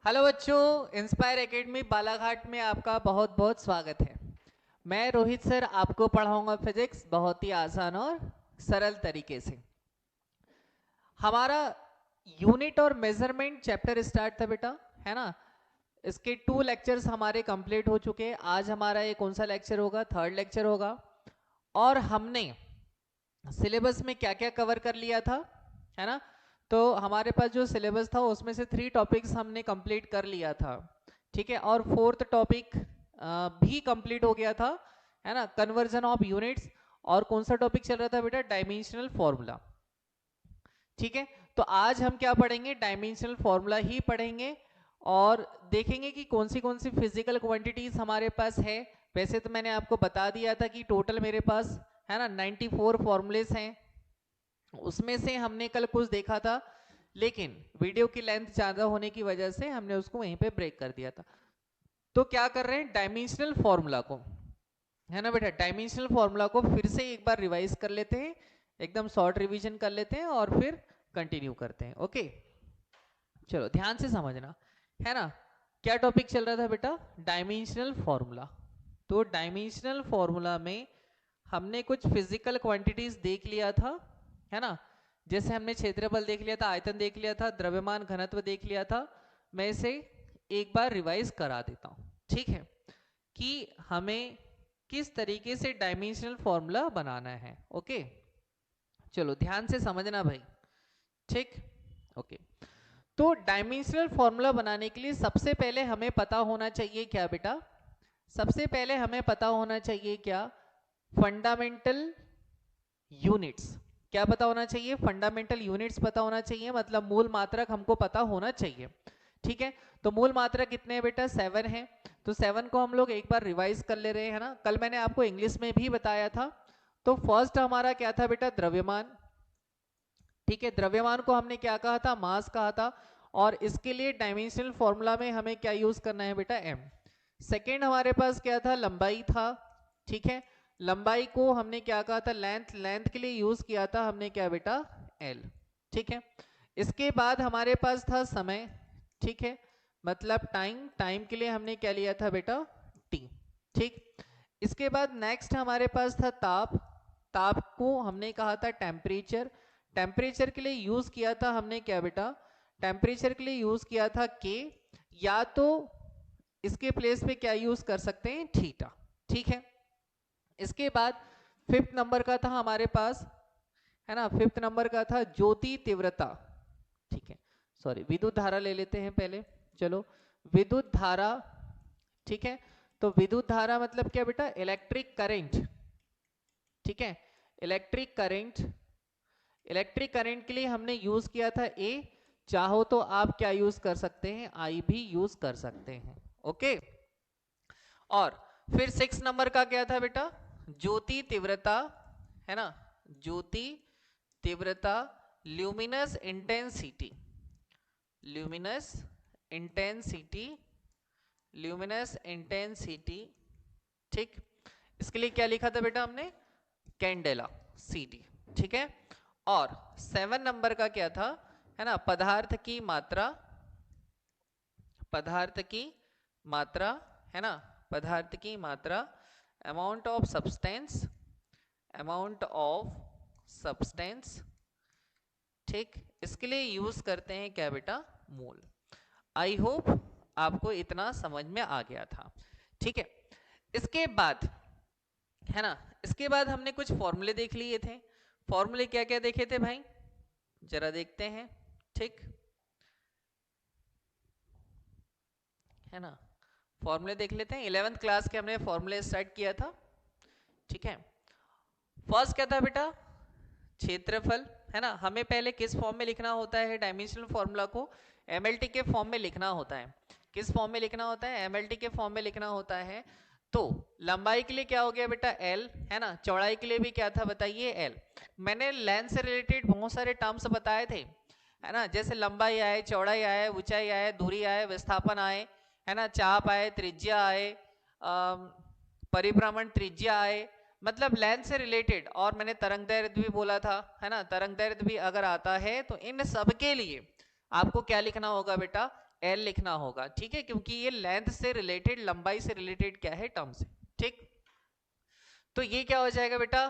Hello बच्चों, inspire academy Balaghat में आपका बहुत बहुत स्वागत है। मैं रोहित सर आपको पढ़ाऊंगा फिजिक्स बहुत ही आसान और सरल तरीके से। हमारा यूनिट और मेजरमेंट चैप्टर स्टार्ट था बेटा, है ना। इसके 2 लेक्चर्स हमारे कंप्लीट हो चुके हैं। आज हमारा ये कौन सा लेक्चर होगा? 3rd लेक्चर होगा। और हमने सिलेबस में क्या क्या कवर कर लिया था, है ना। तो हमारे पास जो सिलेबस था उसमें से 3 टॉपिक्स हमने कंप्लीट कर लिया था, ठीक है। और 4th टॉपिक भी कंप्लीट हो गया था, है ना, कन्वर्जन ऑफ यूनिट्स। और कौन सा टॉपिक चल रहा था बेटा? डायमेंशनल फॉर्मूला, ठीक है। तो आज हम क्या पढ़ेंगे? डायमेंशनल फॉर्मूला ही पढ़ेंगे और देखेंगे कि कौन सी फिजिकल क्वांटिटीज हमारे पास है। वैसे तो मैंने आपको बता दिया था कि टोटल मेरे पास, है ना, 94 फॉर्मूलेस हैं। उसमें से हमने कल कुछ देखा था, लेकिन वीडियो की लेंथ ज्यादा होने की वजह से हमने उसको वहीं पे ब्रेक कर दिया था। तो क्या कर रहे हैं? डायमेंशनल फॉर्मूला को, है ना बेटा, डायमेंशनल फॉर्मूला को फिर से एक बार रिवाइज कर लेते हैं, एकदम शॉर्ट रिवीजन कर लेते हैं और फिर कंटिन्यू करते हैं। ओके, चलो ध्यान से समझना, है ना। क्या टॉपिक चल रहा था बेटा? Dimensional formula. तो डायमेंशनल फॉर्मूला में हमने कुछ फिजिकल क्वांटिटीज देख लिया था, है ना। जैसे हमने क्षेत्रफल देख लिया था, आयतन देख लिया था, द्रव्यमान घनत्व देख लिया था। मैं इसे एक बार रिवाइज करा देता हूं, ठीक है, कि हमें किस तरीके से डायमेंशनल फॉर्मूला बनाना है। ओके, चलो ध्यान से समझना भाई, ठीक। ओके, तो डायमेंशनल फॉर्मूला बनाने के लिए सबसे पहले हमें पता होना चाहिए क्या बेटा? सबसे पहले हमें पता होना चाहिए क्या? Fundamental units. क्या पता होना चाहिए? फंडामेंटल यूनिट्स पता होना चाहिए, मतलब मूल मात्रक हमको पता होना चाहिए, ठीक है। तो मूल मात्रक कितने हैं बेटा? 7 है। तो 7 को हम लोग एक बार रिवाइज कर ले रहे हैं, है ना। कल मैंने आपको इंग्लिश में भी बताया था। तो फर्स्ट हमारा क्या था बेटा? द्रव्यमान, ठीक है। द्रव्यमान को हमने क्या कहा था? मास कहा था। और इसके लिए डायमेंशनल फॉर्मूला में हमें क्या यूज करना है बेटा? एम। सेकेंड हमारे पास क्या था? लंबाई था, ठीक है। लंबाई को हमने क्या कहा था? लेंथ। लेंथ के लिए यूज किया था हमने क्या बेटा? एल, ठीक है। इसके बाद हमारे पास था समय, ठीक है, मतलब टाइम। टाइम के लिए हमने क्या लिया था बेटा? टी, ठीक। इसके बाद नेक्स्ट हमारे पास था ताप। ताप को हमने कहा था टेम्परेचर। टेम्परेचर के लिए यूज किया था हमने क्या बेटा? टेम्परेचर के लिए यूज किया था के, या तो इसके प्लेस पे क्या यूज कर सकते हैं? थीटा, ठीक है। इसके बाद फिफ्थ नंबर का था हमारे पास, है ना, फिफ्थ नंबर का था ज्योति तीव्रता, ठीक है। सॉरी, विद्युत धारा ले लेते हैं पहले, चलो। विद्युत धारा, ठीक है। तो विद्युत धारा मतलब क्या बेटा? इलेक्ट्रिक करंट, ठीक है। Electric current. इलेक्ट्रिक करंट के लिए हमने यूज किया था ए। चाहो तो आप क्या यूज कर सकते हैं? आई भी यूज कर सकते हैं। ओके, और फिर 6 नंबर का क्या था बेटा? ज्योति तीव्रता, है ना, ज्योति तीव्रता, luminous intensity. Luminous intensity, luminous intensity, ठीक। इसके लिए क्या लिखा था बेटा हमने? कैंडेला, सी डी, ठीक है। और 7 नंबर का क्या था? है ना, पदार्थ की मात्रा। पदार्थ की मात्रा, है ना, पदार्थ की मात्रा, amount of substance, amount of substance, ठीक। इसके लिए यूज करते हैं क्या बेटा? मोल। आई होप आपको इतना समझ में आ गया था, ठीक है। इसके बाद, है ना, इसके बाद हमने कुछ फॉर्मूले देख लिए थे। फॉर्मूले क्या क्या देखे थे भाई? जरा देखते हैं, ठीक, है ना। फॉर्मूले देख लेते हैं। 11th क्लास के हमने फॉर्मूले स्टार्ट किया था, ठीक है। फर्स्ट क्या था बेटा? क्षेत्रफल, है ना। हमें पहले किस फॉर्म में लिखना होता है डायमेंशनल फॉर्मूला को? एमएलटी के फॉर्म में लिखना होता है। किस फॉर्म में लिखना होता है? एमएलटी के फॉर्म में लिखना होता है। तो लंबाई के लिए क्या हो गया बेटा? एल, है ना। चौड़ाई के लिए भी क्या था बताइए? एल। मैंने लेंथ से रिलेटेड बहुत सारे टर्म्स बताए थे, है ना, जैसे लंबाई आए, चौड़ाई आए, ऊंचाई आए, दूरी आए, विस्थापन आए, है ना, चाप आए, त्रिज्या आए, परिभ्रमण त्रिज्या आए, मतलब लेंथ से रिलेटेड। और मैंने तरंग दैर्ध्य भी बोला था, है ना, तरंग दैर्ध्य भी अगर आता है तो इन सब के लिए आपको क्या लिखना होगा बेटा? एल लिखना होगा, ठीक है, क्योंकि ये लेंथ से रिलेटेड, लंबाई से रिलेटेड क्या है, टर्म्स है, ठीक। तो ये क्या हो जाएगा बेटा,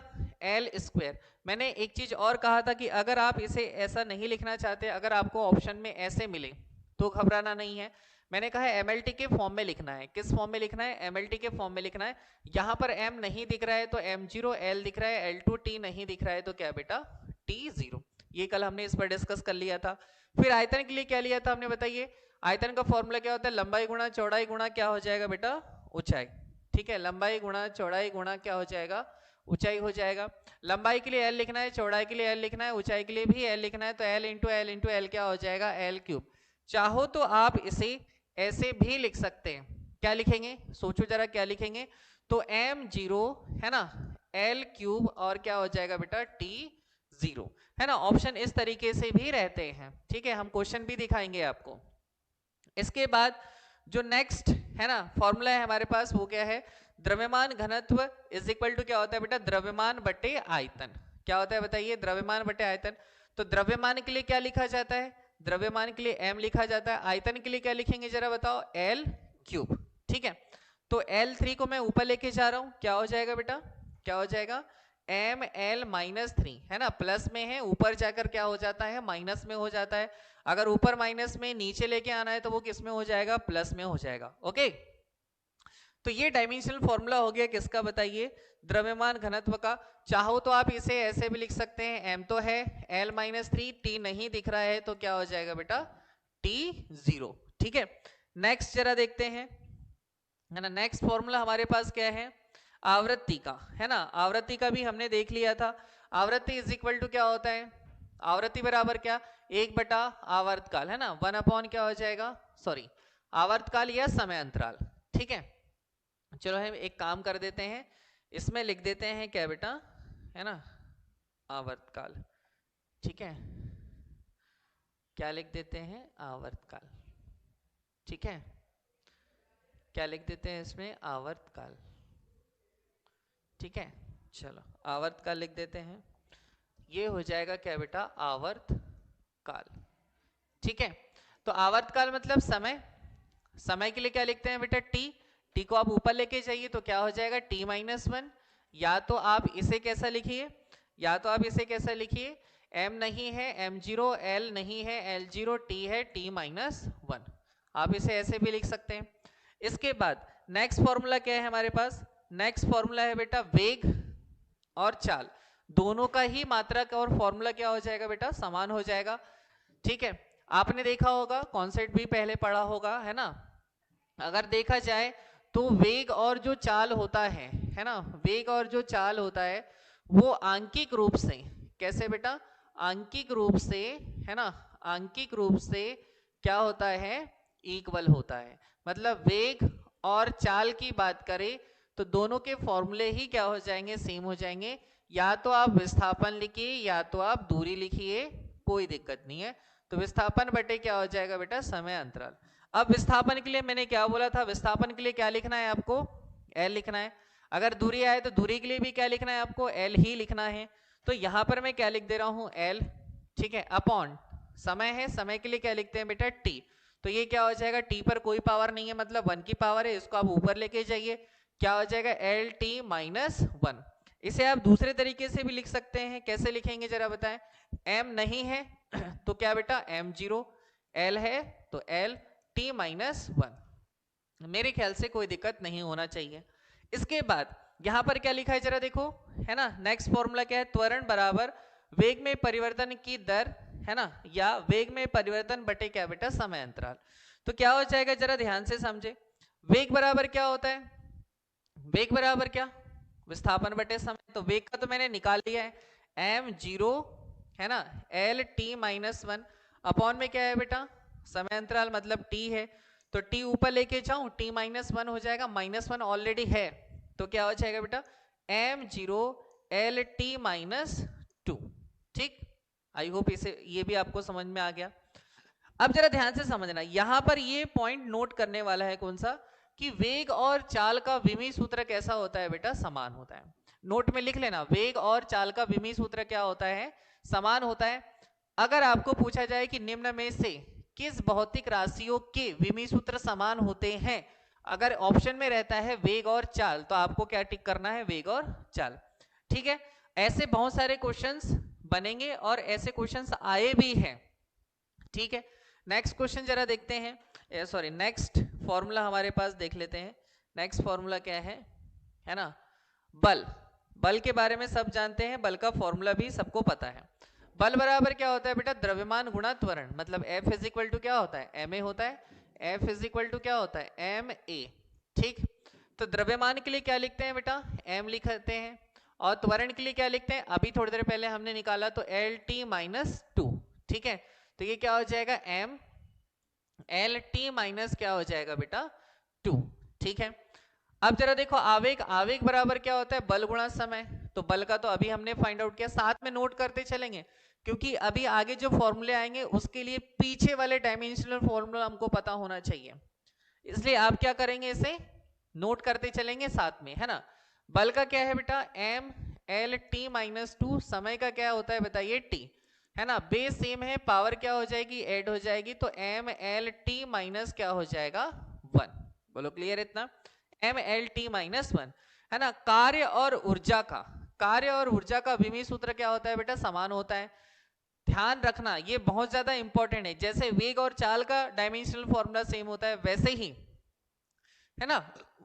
एल स्क्वायर। मैंने एक चीज और कहा था कि अगर आप इसे ऐसा नहीं लिखना चाहते, अगर आपको ऑप्शन में ऐसे मिले तो घबराना नहीं है। मैंने कहा एमएलटी के फॉर्म में लिखना है। किस फॉर्म में लिखना है, एमएलटी के फॉर्म में लिखना है। यहाँ पर एम नहीं दिख रहा है तो m0 l दिख रहा है, l2 t नहीं दिख रहा है तो क्या बेटा, t0। ये कल हमने इस पर डिस्कस कर लिया था। फिर आयतन के लिए क्या लिया था हमने, बताइए। आयतन का फॉर्मूला क्या होता है, लंबाई गुणा चौड़ाई गुणा क्या हो जाएगा बेटा, ऊंचाई, ठीक है। लंबाई गुणा चौड़ाई गुणा क्या हो जाएगा, ऊंचाई हो जाएगा। लंबाई के लिए l लिखना है, चौड़ाई के लिए l लिखना है, ऊंचाई के लिए भी l लिखना है, तो l इंटू l क्या हो जाएगा, l3। चाहो तो आप इसे ऐसे भी लिख सकते हैं। क्या लिखेंगे, सोचो जरा क्या लिखेंगे। तो m0 है ना, l3 और क्या हो जाएगा बेटा, t0, है ना। ऑप्शन इस तरीके से भी रहते हैं, ठीक है। हम क्वेश्चन भी दिखाएंगे आपको। इसके बाद जो नेक्स्ट है ना फॉर्मूला है हमारे पास, वो क्या है, द्रव्यमान घनत्व इज इक्वल टू क्या होता है बेटा, द्रव्यमान बटे आयतन। क्या होता है बताइए, द्रव्यमान बटे आयतन। तो द्रव्यमान के लिए क्या लिखा जाता है, द्रव्यमान के लिए m लिखा जाता है। आयतन के लिए क्या लिखेंगे जरा बताओ, l3, ठीक है। तो l3 को मैं ऊपर लेके जा रहा हूं, क्या हो जाएगा बेटा, क्या हो जाएगा, ml-3, है ना, प्लस में है, ऊपर जाकर क्या हो जाता है, माइनस में हो जाता है। अगर ऊपर माइनस में नीचे लेके आना है तो वो किस में हो जाएगा, प्लस में हो जाएगा, ओके। तो ये डायमेंशनल फॉर्मूला हो गया किसका, बताइए, द्रव्यमान घनत्व का। चाहो तो आप इसे ऐसे भी लिख सकते हैं, m तो है, l-3, t नहीं दिख रहा है तो क्या हो जाएगा बेटा, t0, ठीक है। नेक्स्ट जरा देखते हैं, है ना। नेक्स्ट फॉर्मूला हमारे पास क्या है, आवृत्ति का, है ना। आवृत्ति का भी हमने देख लिया था। आवृत्ति इज इक्वल टू क्या होता है, आवृत्ति बराबर क्या, 1 बटा आवर्तकाल, है ना, 1 अपॉन क्या हो जाएगा, सॉरी, आवर्तकाल या समय अंतराल, ठीक है। चलो हम एक काम कर देते हैं, इसमें लिख देते हैं क्या बेटा, है ना, आवर्तकाल, ठीक है। क्या लिख देते हैं, आवर्तकाल, ठीक है। क्या लिख देते हैं इसमें, आवर्तकाल, ठीक है। चलो आवर्तकाल लिख देते हैं, ये हो जाएगा क्या बेटा, आवर्तकाल, ठीक है। तो आवर्तकाल मतलब समय, समय के लिए क्या लिखते हैं बेटा, t को आप ऊपर लेके जाइए तो क्या हो जाएगा, t-1। या तो आप इसे कैसा लिखिए, या तो आप इसे कैसा लिखिए, m नहीं है m0, l नहीं है l0, t है t-1, आप इसे ऐसे भी लिख सकते हैं। इसके बाद नेक्स्ट फॉर्मूला क्या है हमारे पास, नेक्स्ट फॉर्मूला है बेटा वेग और चाल, दोनों का ही मात्रक और फॉर्मूला क्या हो जाएगा बेटा, समान हो जाएगा, ठीक है। आपने देखा होगा, कॉन्सेप्ट भी पहले पढ़ा होगा, है ना। अगर देखा जाए तो वेग और जो चाल होता है ना, वेग और जो चाल होता है वो आंकिक रूप से, कैसे बेटा, आंकिक रूप से, है ना, आंकिक रूप से क्या होता है, इक्वल होता है। मतलब वेग और चाल की बात करें तो दोनों के फॉर्मूले ही क्या हो जाएंगे, सेम हो जाएंगे। या तो आप विस्थापन लिखिए या तो आप दूरी लिखिए, कोई दिक्कत नहीं है। तो विस्थापन बटे क्या हो जाएगा बेटा, समय अंतराल। अब विस्थापन के लिए मैंने क्या बोला था, विस्थापन के लिए क्या लिखना है आपको, l लिखना है। अगर दूरी आए तो दूरी के लिए भी क्या लिखना है आपको, l ही लिखना है। तो यहां पर मैं क्या लिख दे रहा हूं, l, ठीक है, अपॉन समय है, समय के लिए क्या लिखते हैं बेटा, t। तो ये क्या हो जाएगा, t पर कोई पावर नहीं है, मतलब 1 की पावर है, इसको आप ऊपर लेके जाइए, क्या हो जाएगा, l-1। इसे आप दूसरे तरीके से भी लिख सकते हैं, कैसे लिखेंगे जरा बताएं। m नहीं है तो क्या बेटा, m0, l है तो l, t-1। मेरे ख्याल से कोई दिक्कत नहीं होना चाहिए। इसके बाद यहां पर क्या लिखा है जरा देखो, है ना। नेक्स्ट फॉर्मूला क्या है, त्वरण बराबर वेग में परिवर्तन की दर, है ना, या वेग में परिवर्तन बटे क्या बेटा, समय अंतराल। तो क्या हो जाएगा जरा ध्यान से समझे। वेग बराबर क्या होता है, वेग बराबर क्या, विस्थापन बटे समय। तो वेग का तो मैंने निकाल लिया है, m0, है ना, l-t-1 अपॉन में क्या है बेटा, समय अंतराल मतलब t है, तो t ऊपर लेके जाऊं, t-1 हो जाएगा, -1 ऑलरेडी है, तो क्या हो जाएगा बेटा, m0 l-t-2, ठीक। आई होप इसे ये भी आपको समझ में आ गया। अब जरा ध्यान से समझना, यहां पर ये पॉइंट नोट करने वाला है कौन सा, कि वेग और चाल का विमीय सूत्र कैसा होता है बेटा, समान होता है। नोट में लिख लेना, वेग और चाल का विमीय सूत्र क्या होता है, समान होता है। अगर आपको पूछा जाए कि निम्न में से किस भौतिक राशियों के विमीय सूत्र समान होते हैं? अगर ऑप्शन में रहता है वेग और चाल तो आपको क्या टिक करना है? वेग और चाल। ठीक है, ऐसे बहुत सारे क्वेश्चंस बनेंगे और ऐसे क्वेश्चंस आए भी हैं। ठीक है, नेक्स्ट क्वेश्चन जरा देखते हैं, सॉरी नेक्स्ट फॉर्मूला हमारे पास देख लेते हैं। नेक्स्ट फॉर्मूला क्या है ना, बल। बल के बारे में सब जानते हैं, बल का फॉर्मूला भी सबको पता है। बल बराबर क्या होता है बेटा? द्रव्यमान गुणा त्वरण, मतलब F इज इक्वल टू क्या होता है? ma होता है। F इज इक्वल टू क्या होता है? ma। ठीक, तो द्रव्यमान के लिए क्या लिखते हैं बेटा? m लिखते हैं। और त्वरण के लिए क्या लिखते हैं? अभी थोड़ी देर पहले हमने निकाला तो LT माइनस 2। ठीक है, तो ये क्या हो जाएगा? m LT माइनस क्या हो जाएगा बेटा? 2। ठीक है, अब जरा देखो आवेग। आवेग बराबर क्या होता है? बल गुणा समय। तो बल का तो अभी हमने फाइंड आउट किया, साथ में नोट करते चलेंगे क्योंकि अभी आगे जो फॉर्मूले आएंगे उसके लिए पीछे वाले डायमेंशनल फॉर्मूला हमको पता होना चाहिए, इसलिए आप क्या करेंगे? इसे नोट करते चलेंगे साथ में, है ना। बल का क्या है बेटा? m l t minus 2। समय का क्या होता है बताइए? t, है ना। बेस सेम है, पावर क्या हो जाएगी? ऐड हो जाएगी, तो m l t माइनस क्या हो जाएगा? 1। बोलो क्लियर इतना? m l t माइनस 1, है ना। कार्य और ऊर्जा का विमीय सूत्र क्या होता है बेटा? समान होता है। ध्यान रखना ये बहुत ज्यादा इंपॉर्टेंट है। जैसे वेग और चाल का डायमेंशनल फॉर्मूला सेम होता है, वैसे ही, है ना,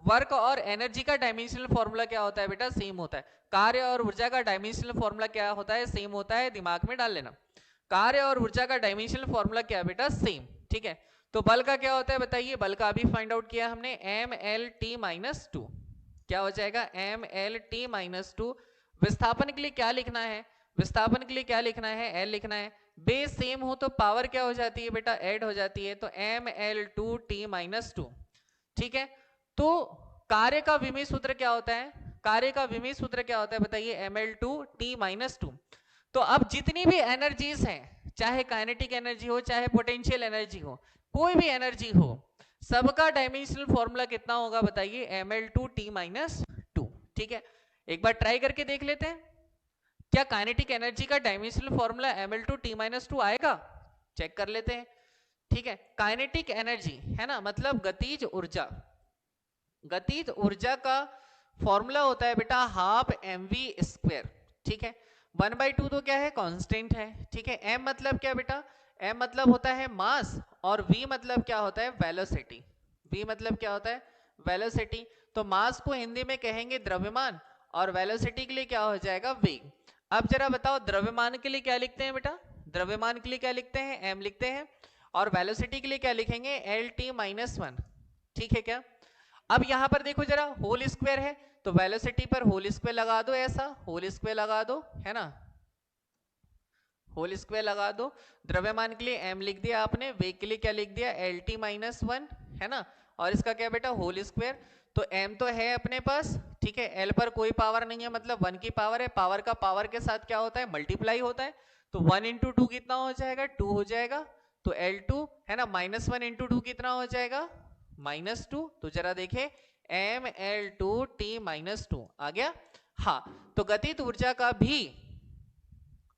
वर्क और एनर्जी का डायमेंशनल फॉर्मूला क्या होता है बेटा? सेम होता है। कार्य और ऊर्जा का डायमेंशनल फॉर्मूला क्या होता है? सेम होता है। दिमाग में डाल लेना, कार्य और ऊर्जा का डायमेंशनल फॉर्मूला क्या है बेटा? सेम। ठीक है, तो बल का क्या होता है बताइए? बल का अभी फाइंड आउट किया हमने, एम एल टी माइनस 2। क्या हो जाएगा? M L T minus 2। विस्थापन के लिए क्या लिखना है? विस्थापन के लिए क्या लिखना है? एल लिखना है। बेस सेम हो तो पावर क्या हो जाती है बेटा? ऐड हो जाती है, तो M L two T minus 2। ठीक है, तो कार्य का विमीय सूत्र क्या होता है? कार्य का विमीय सूत्र क्या होता है बताइए? ml2t minus 2। तो अब जितनी भी एनर्जीज हैं, चाहे काइनेटिक एनर्जी हो चाहे पोटेंशियल एनर्जी हो, कोई भी एनर्जी हो, सबका डायमेंशनल फॉर्मूला कितना होगा बताइए? ml2t minus 2। ठीक है, एक बार ट्राई करके देख लेते हैं, क्या काइनेटिक एनर्जी का डायमेंशनल फॉर्मूला ml2t माइनस 2 आएगा? चेक कर लेते हैं। ठीक है, काइनेटिक एनर्जी है ना, मतलब गतिज ऊर्जा। गतिज ऊर्जा का फॉर्मूला होता है बेटा हाफ mv²। ठीक है, 1/2 तो क्या है? कांस्टेंट है। ठीक है, m मतलब क्या बेटा? m मतलब होता है मास, और v मतलब क्या होता है? वेलोसिटी। v मतलब क्या होता है? वेलोसिटी। तो मास को हिंदी में कहेंगे द्रव्यमान, और वेलोसिटी के लिए क्या हो जाएगा? वेग। अब जरा बताओ द्रव्यमान के लिए क्या लिखते हैं बेटा? द्रव्यमान के लिए क्या लिखते हैं? m लिखते हैं, और वेलोसिटी के लिए क्या लिखेंगे? LT minus 1। ठीक है क्या? अब यहां पर देखो जरा, होल स्क्वायर है तो वेलोसिटी पर होल स्क्वायर लगा दो, ऐसा होल स्क्वायर लगा दो, है ना, होल स्क्वायर लगा दो। द्रव्यमान के लिए m लिख दिया आपने, वेग के लिए क्या लिख दिया? LT माइनस 1, है ना, और इसका क्या बेटा? Whole square. तो m तो है अपने पास, ठीक है, l पर कोई पावर नहीं है, मतलब 1 की पावर है। पावर का पावर के साथ क्या होता है? मल्टीप्लाई होता है, तो 1 इंटू 2 कितना हो जाएगा? 2 हो जाएगा, तो L2, है ना, माइनस 1 इंटू 2 कितना हो जाएगा? माइनस 2। तो जरा देखे, ml2t माइनस 2 आ गया। हाँ, तो गतिज ऊर्जा का भी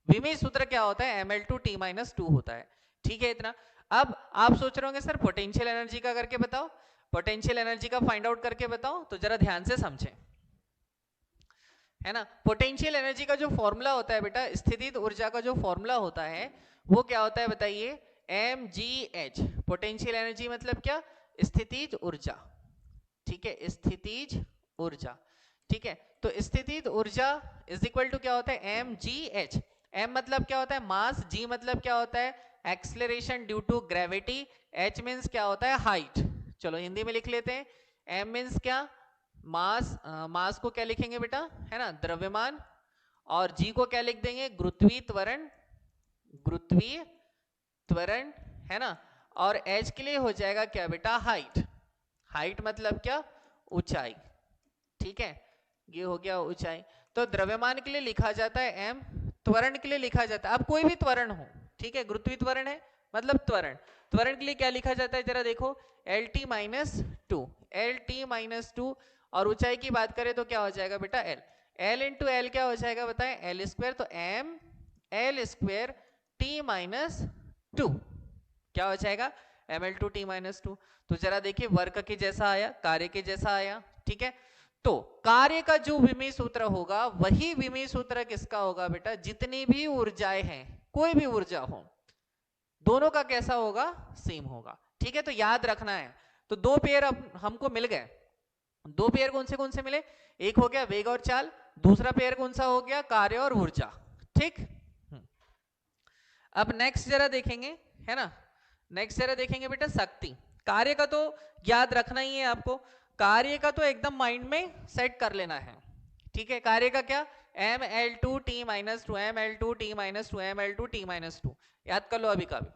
विमीय सूत्र क्या होता है? ml2t माइनस 2 होता है। ठीक है इतना। अब आप सोच रहे होंगे सर पोटेंशियल एनर्जी का करके बताओ, पोटेंशियल एनर्जी का फाइंड आउट करके बताओ, तो जरा ध्यान से समझें, है ना। पोटेंशियल एनर्जी का जो फॉर्मूला होता है बेटा, स्थितिज ऊर्जा का जो फॉर्मूला होता है वो क्या होता है बताइए? mgh। पोटेंशियल एनर्जी मतलब क्या? स्थितिज ऊर्जा। ठीक है, स्थितिज ऊर्जा। ठीक है, तो स्थितिज ऊर्जा इज इक्वल टू क्या होता है? mgh। m मतलब क्या होता है? मास। g मतलब क्या होता है? Acceleration due to gravity. h means क्या होता है? हाइट। चलो हिंदी में लिख लेते हैं, m मींस क्या? मास। मास को क्या लिखेंगे बेटा? है ना, द्रव्यमान। और g को क्या लिख देंगे? गुरुत्वीय त्वरण। गुरुत्वीय त्वरण, है ना। और h के लिए हो जाएगा क्या बेटा? हाइट। हाइट मतलब क्या? ऊंचाई। ठीक है, ये हो गया ऊंचाई। तो द्रव्यमान के लिए लिखा जाता है m, त्वरण के लिए लिखा जाता है, अब कोई भी त्वरण हो, ठीक है, गुरुत्वीय त्वरण है मतलब त्वरण। त्वरण के लिए क्या लिखा जाता है जरा देखो? LT minus 2। LT minus 2। और ऊंचाई की बात करें तो क्या हो जाएगा बेटा? L। L इंटू एल क्या हो जाएगा बताएं? L square. तो m L square T minus 2। क्या हो जाएगा Ml2T - 2। तो जरा देखिए वर्क के जैसा आया, कार्य के जैसा आया, ठीक है। तो कार्य का जो विमीय सूत्र होगा वही विमीय सूत्र किसका होगा बेटा, जितनी भी ऊर्जाएं हैं, कोई भी ऊर्जा हो, दोनों का कैसा होगा, सेम होगा, ठीक है। तो याद रखना है। तो दो पेयर अब हमको मिल गए। दो पेयर कौन से मिले, एक हो गया वेग और चाल, दूसरा पेयर कौन सा हो गया, कार्य और ऊर्जा, ठीक। अब नेक्स्ट जरा देखेंगे, है ना, नेक्स्ट जरा देखेंगे बेटा शक्ति। कार्य का तो याद रखना ही है आपको, कार्य का तो एकदम माइंड में सेट कर लेना है, ठीक है। कार्य का क्या, Ml2T - 2, Ml2T - 2, Ml2T - 2, याद कर लो अभी का भी,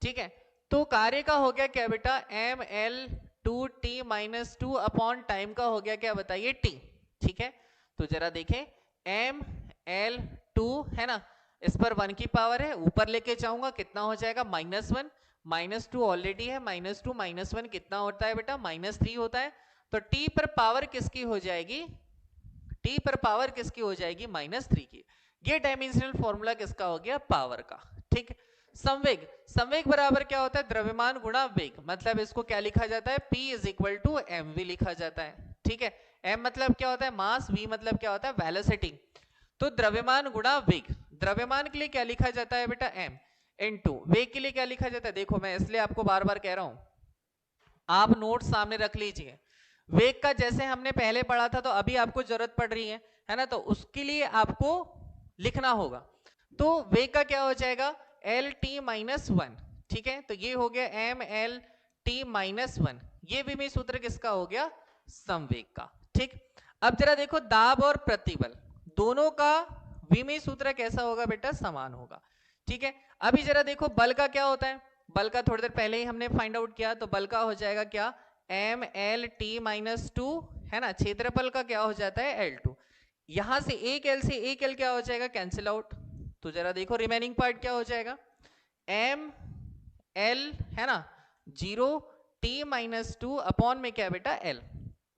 ठीक है। तो कार्य का हो गया क्या बेटा, Ml2T - 2 अपॉन टाइम का हो गया क्या बताइए, T, ठीक है। तो जरा देखें Ml2 है ना, इस पर 1 की पावर है, ऊपर लेके जाऊंगा कितना हो जाएगा -1, -2 ऑलरेडी है, -2 -1 कितना होता है बेटा, -3 होता है। तो T पर पावर किसकी हो जाएगी, T पर पावर किसकी हो जाएगी, -3 की। ये डायमेंशनल फॉर्मूला किसका हो गया, पावर का, ठीक। संवेग, संवेग बराबर क्या होता है, द्रव्यमान गुणा वेग, मतलब इसको क्या लिखा जाता है, P = mv लिखा जाता है, ठीक है। m मतलब क्या होता है, मास, v मतलब क्या होता है, वेलोसिटी। तो द्रव्यमान गुणा वेग, द्रव्यमान के लिए क्या लिखा जाता है बेटा, m, इनटू वेग के लिए क्या लिखा जाता है, देखो मैं इसलिए आपको बार बार कह रहा हूं, आप नोट सामने रख लीजिए। वेग का जैसे हमने पहले पढ़ा था, तो अभी आपको जरूरत पड़ रही है ना, तो उसके लिए आपको लिखना होगा। तो वेग का क्या हो जाएगा, LT - 1, ठीक है। तो ये हो गया MLT - 1, ये विमीय सूत्र किसका हो गया, संवेग का, ठीक। अब जरा देखो दाब और प्रतिबल, दोनों का विमीय सूत्र कैसा होगा बेटा, समान होगा, ठीक है। अभी जरा देखो बल का क्या होता है, बल का थोड़ी देर पहले ही हमने फाइंड आउट किया, तो बल का हो जाएगा क्या, MLT - 2, है ना, क्षेत्रफल का क्या हो जाता है, L2। यहां से एक L से एक L क्या हो जाएगा, कैंसिल आउट। तो जरा देखो रिमेनिंग पार्ट क्या हो जाएगा, ML है ना 0T - 2 अपॉन में क्या बेटा, L,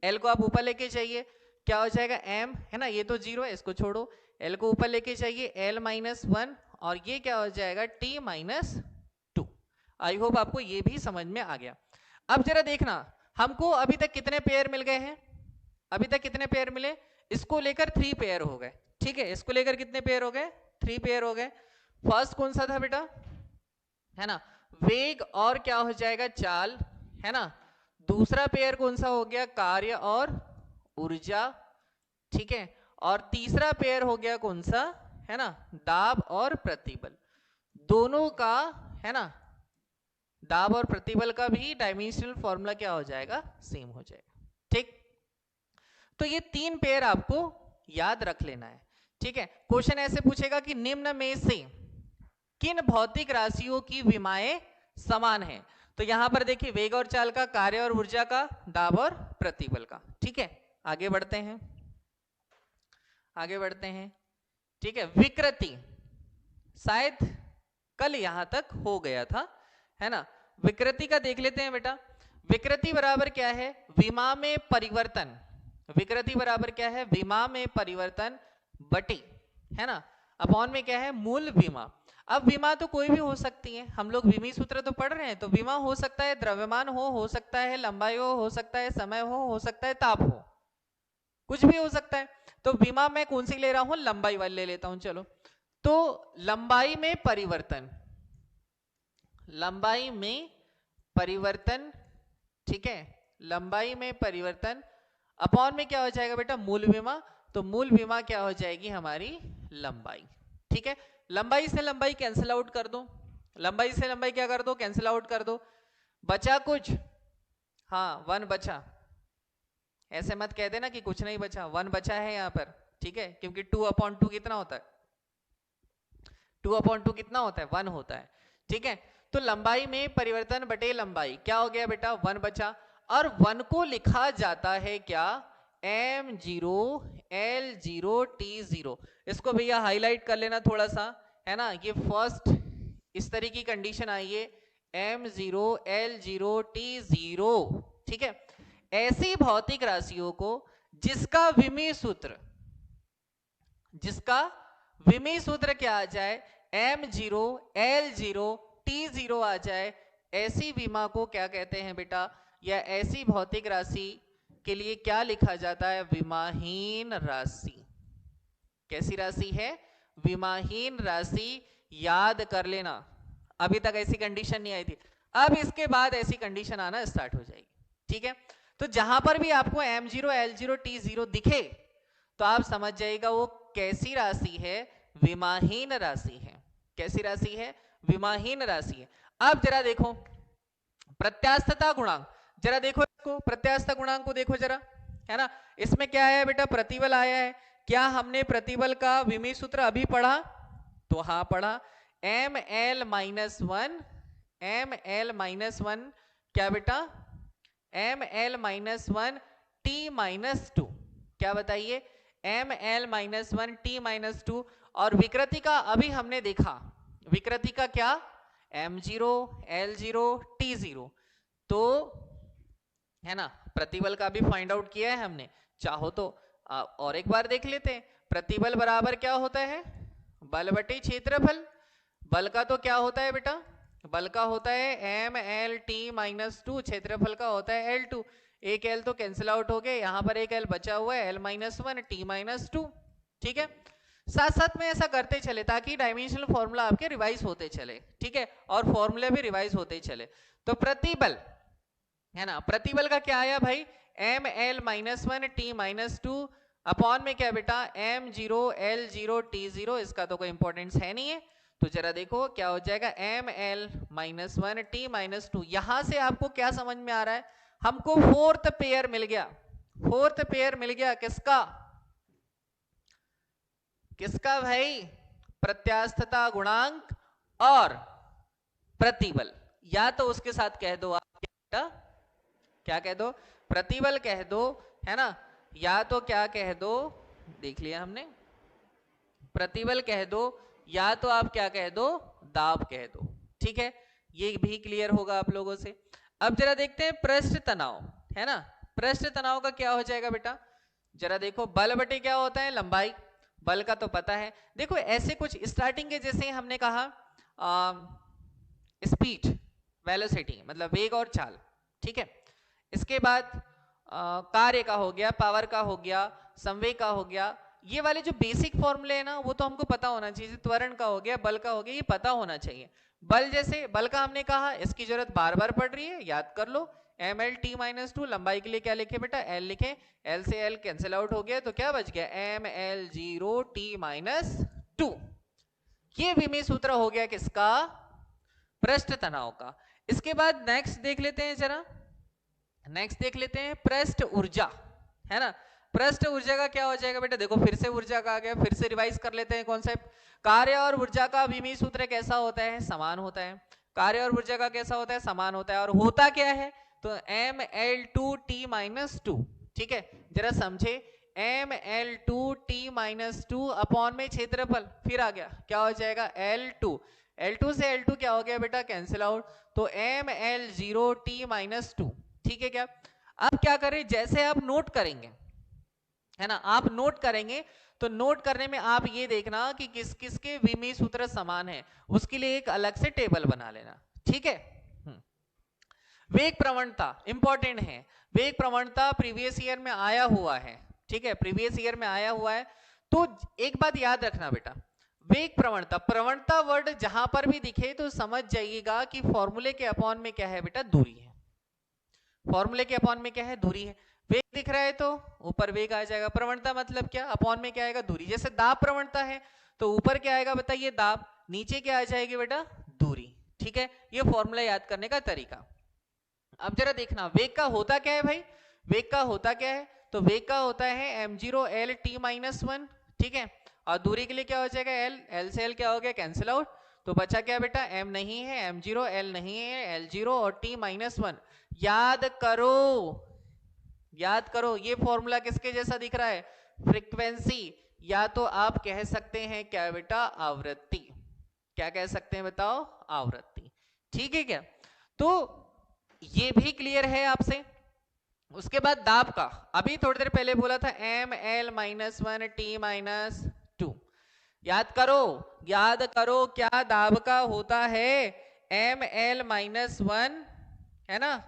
L को आप ऊपर लेके जाइए, क्या हो जाएगा, M है ना, ये तो 0 है, इसको छोड़ो, L को ऊपर लेके जाइए, L - 1, और ये क्या हो जाएगा, T - 2। आई होप आपको ये भी समझ में आ गया। अब जरा देखना, हमको अभी तक कितने पेयर मिल गए हैं, अभी तक कितने पेयर मिले, इसको लेकर 3 पेयर हो गए, ठीक है। इसको लेकर कितने पेयर हो गए, 3 पेयर हो गए। फर्स्ट कौन सा था बेटा, है ना, वेग और क्या हो जाएगा, चाल, है ना। दूसरा पेयर कौन सा हो गया, कार्य और ऊर्जा, ठीक है। और तीसरा पेयर हो गया कौन सा, है ना, दाब और प्रतिबल। दोनों का, है ना, दाब और प्रतिबल का भी डायमेंशनल फॉर्मूला क्या हो जाएगा, सेम हो जाएगा, ठीक। तो ये 3 पेयर आपको याद रख लेना है, ठीक है। क्वेश्चन ऐसे पूछेगा कि निम्न में से किन भौतिक राशियों की विमाएं समान हैं। तो यहां पर देखिए वेग और चाल का, कार्य और ऊर्जा का, दाब और प्रतिबल का, ठीक है। आगे बढ़ते हैं, आगे बढ़ते हैं, ठीक है। विकृति, शायद कल यहां तक हो गया था, है ना। विकृति का देख लेते हैं बेटा। विकृति बराबर क्या है, विमा में परिवर्तन, विकृति बराबर क्या है, विमा में परिवर्तन बटे, है ना, अपॉन में क्या है, मूल विमा। अब विमा तो कोई भी हो सकती है, हम लोग विमीय सूत्र तो पढ़ रहे हैं, तो विमा हो सकता है द्रव्यमान हो सकता है लंबाई हो सकता है समय हो सकता है ताप हो, कुछ भी हो सकता है। तो विमा मैं कौन सी ले रहा हूं, लंबाई वाली ले लेता हूं, चलो। तो लंबाई में परिवर्तन, लंबाई में परिवर्तन, ठीक है, लंबाई में परिवर्तन अपॉन में क्या हो जाएगा बेटा, मूल विमा। तो मूल विमा क्या हो जाएगी हमारी, लंबाई, ठीक है। लंबाई से लंबाई कैंसिल आउट कर दो, लंबाई से लंबाई क्या कर दो, कैंसिल आउट कर दो, बचा कुछ, हाँ 1 बचा, ऐसे मत कह देना कि कुछ नहीं बचा, 1 बचा है यहाँ पर, ठीक है, क्योंकि 2/2 कितना होता है, 2/2 कितना होता है, 1 होता है, ठीक है। तो लंबाई में परिवर्तन बटे लंबाई क्या हो गया बेटा, 1 बचा, और 1 को लिखा जाता है क्या, M0 L0 T0। इसको भैया हाईलाइट कर लेना थोड़ा सा, है ना, ये फर्स्ट इस तरह की कंडीशन आई है, M0 L0 T0, ठीक है। ऐसी भौतिक राशियों को जिसका विमीय सूत्र, जिसका विमीय सूत्र क्या आ जाए, M0 L0 T0 आ जाए, ऐसी विमा को क्या कहते हैं बेटा, या ऐसी भौतिक राशि के लिए क्या लिखा जाता है, विमाहीन राशि। कैसी राशि है, विमाहीन राशि। याद कर लेना, अभी तक ऐसी कंडीशन नहीं आई थी, अब इसके बाद ऐसी कंडीशन आना स्टार्ट हो जाएगी, ठीक है। तो जहां पर भी आपको M0 L0 T0 दिखे तो आप समझ जाइएगा वो कैसी राशि है, विमाहीन राशि है। कैसी राशि है, विमाहीन राशि है। अब जरा देखो प्रत्यास्थता गुणांक, जरा देखो इसको, प्रत्यास्थता गुणांक को देखो जरा, है ना। इसमें क्या है बेटा, प्रतिबल आया है। क्या हमने प्रतिबल का विमीय सूत्र अभी पढ़ा, तो हाँ पढ़ा, ML-1 ML-1 क्या बेटा, ML-1 T-2, क्या बताइए, ML-1 T-2। और विकृति का अभी हमने देखा, विकृति का क्या, M0 L0 T0, तो है ना, प्रतिबल का भी फाइंड आउट किया है हमने। चाहो तो और एक बार देख लेते हैं। प्रतिबल बराबर क्या होता है, बल बटे क्षेत्रफल। बल का तो क्या होता है बेटा, बल का होता है ML-T-2, क्षेत्रफल का होता है L2। एक L तो कैंसिल आउट हो गया, यहाँ पर एक L बचा हुआ है, L-1 T-2, ठीक है। साथ साथ में ऐसा करते चले ताकि डायमेंशनल फॉर्मूला आपके रिवाइज होते चले, ठीक है, और फॉर्मूले भी रिवाइज होते चले। तो प्रतिबल है ना, प्रतिबल का क्या आया भाई, ML-1 T-2 अपॉन में क्या बेटा, M0 L0 T0। इसका तो कोई इंपॉर्टेंस है नहीं है, तो जरा देखो क्या हो जाएगा, ML-1 T-2। यहां से आपको क्या समझ में आ रहा है, हमको फोर्थ पेयर मिल गया। फोर्थ पेयर मिल गया किसका, किसका भाई, प्रत्यास्थता गुणांक और प्रतिबल। या तो उसके साथ कह दो आप क्या कह दो, प्रतिबल कह दो, है ना, या तो क्या कह दो, देख लिया हमने, प्रतिबल कह दो, या तो आप क्या कह दो, दाब कह दो, ठीक है। ये भी क्लियर होगा आप लोगों से। अब जरा देखते हैं पृष्ठ तनाव, है ना, पृष्ठ तनाव का क्या हो जाएगा बेटा, जरा देखो, बल बटे क्या होता है, लंबाई। बल का तो पता है। देखो ऐसे कुछ स्टार्टिंग के जैसे हमने कहा स्पीड, वेलोसिटी मतलब वेग और चाल, ठीक है। इसके बाद कार्य का हो गया, पावर का हो गया, संवेग का हो गया। ये वाले जो बेसिक फॉर्मूले हैं ना वो तो हमको पता होना चाहिए। त्वरण का हो गया, बल का हो गया, ये पता होना चाहिए। बल जैसे बल का हमने कहा, इसकी जरूरत बार बार पड़ रही है, याद कर लो। ML-T-2, लंबाई के लिए क्या लिखे बेटा, L लिखे। L से L कैंसिल आउट हो गया, तो क्या बच गया, ML0 T-2। ये विमीय सूत्र हो गया किसका, पृष्ठ तनाव का। इसके बाद नेक्स्ट देख लेते हैं जरा, नेक्स्ट देख लेते हैं पृष्ठ ऊर्जा, है ना। पृष्ठ ऊर्जा का क्या हो जाएगा बेटा, देखो फिर से ऊर्जा का आ गया, फिर से रिवाइज कर लेते हैं कॉन्सेप्ट। कार्य और ऊर्जा का विमीय सूत्र कैसा होता है, समान होता है। कार्य और ऊर्जा का कैसा होता है, समान होता है। और होता क्या है, तो ML-2 ठीक है। जरा समझे, ML-2 अपॉन में क्षेत्रफल, फिर आ गया क्या हो जाएगा, L2 से L2 क्या हो गया बेटा, कैंसिल आउट, तो ML0T-2, ठीक है क्या। अब क्या करें, जैसे आप नोट करेंगे, है ना, आप नोट करेंगे तो नोट करने में आप ये देखना कि किस किस के विमीय सूत्र समान है, उसके लिए एक अलग से टेबल बना लेना, ठीक है। वेग प्रवणता इंपॉर्टेंट है। वेग प्रवणता प्रीवियस ईयर में आया हुआ है, ठीक है, प्रीवियस ईयर में आया हुआ है। तो एक बात याद रखना बेटा, वेग प्रवणता, प्रवणता वर्ड जहां पर भी दिखे तो समझ जाइएगा कि फॉर्मूले के अपॉन में क्या है बेटा, दूरी है। फॉर्मूले के अपॉन में क्या है, दूरी है। वेग दिख रहा है तो ऊपर वेग आ जाएगा। प्रवणता मतलब क्या, अपॉन में क्या आएगा, दूरी। जैसे दाब प्रवणता है तो ऊपर क्या आएगा बताइए, दाब, नीचे क्या आ जाएगी बेटा, दूरी, ठीक है। ये फॉर्मूला याद करने का तरीका। अब जरा देखना वेग का होता क्या है भाई, वेग का होता क्या है, तो वेग का होता है M0 L T-1, ठीक है। और दूरी के लिए क्या हो जाएगा, L से L क्या हो गया, कैंसिल आउट, तो बचा क्या बेटा, M नहीं है, M0 L नहीं है, L0 और T-1। याद करो, याद करो, ये फॉर्मूला किसके जैसा दिख रहा है, फ्रीक्वेंसी, या तो आप कह सकते हैं क्या बेटा, आवृत्ति। क्या कह सकते हैं बताओ, आवृत्ति, ठीक है क्या। तो ये भी क्लियर है आपसे। उसके बाद दाब का, अभी थोड़ी देर पहले बोला था ML-1 T-2। याद करो, याद करो क्या दाब का होता है, ml-1 है ना,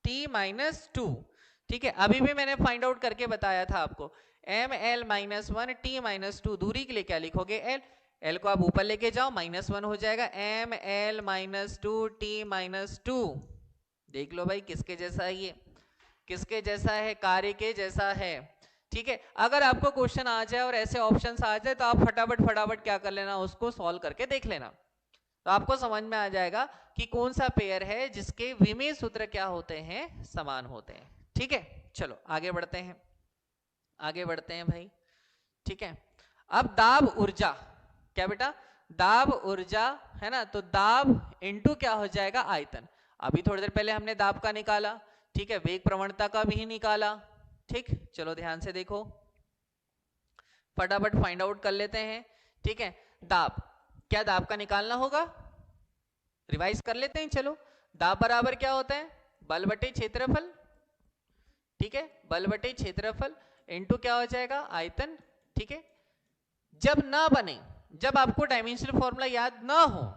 t-2, ठीक है। अभी भी मैंने फाइंड आउट करके बताया था आपको, ml-1 t-2, दूरी के लिए क्या लिखोगे, l, l को आप ऊपर लेके जाओ, -1 हो जाएगा, ml-2 t-2। देख लो भाई किसके जैसा है ये, किसके जैसा है, कार्य के जैसा है, ठीक है। अगर आपको क्वेश्चन आ जाए और ऐसे ऑप्शंस आ जाए तो आप फटाफट क्या कर लेना, उसको सॉल्व करके देख लेना, तो आपको समझ में आ जाएगा कि कौन सा पेयर है जिसके विमेय सूत्र क्या होते हैं, समान होते हैं, ठीक है। चलो आगे बढ़ते हैं, आगे बढ़ते हैं भाई, ठीक है। अब दाब ऊर्जा, क्या बेटा, दाब ऊर्जा है ना, तो दाब इनटू क्या हो जाएगा, आयतन। अभी थोड़ी देर पहले हमने दाब का निकाला, ठीक है, वेग प्रवणता का भी निकाला, ठीक। चलो ध्यान से देखो, फटाफट फाइंड आउट कर लेते हैं, ठीक है। दाब, क्या दाब का निकालना होगा, रिवाइज कर लेते हैं, चलो। दाब बराबर क्या होता है, बल बटे क्षेत्रफल, ठीक है, बल बटे क्षेत्रफल इनटू क्या हो जाएगा, आयतन, ठीक है। जब ना बने, जब आपको डायमेंशनल फॉर्मूला याद ना हो,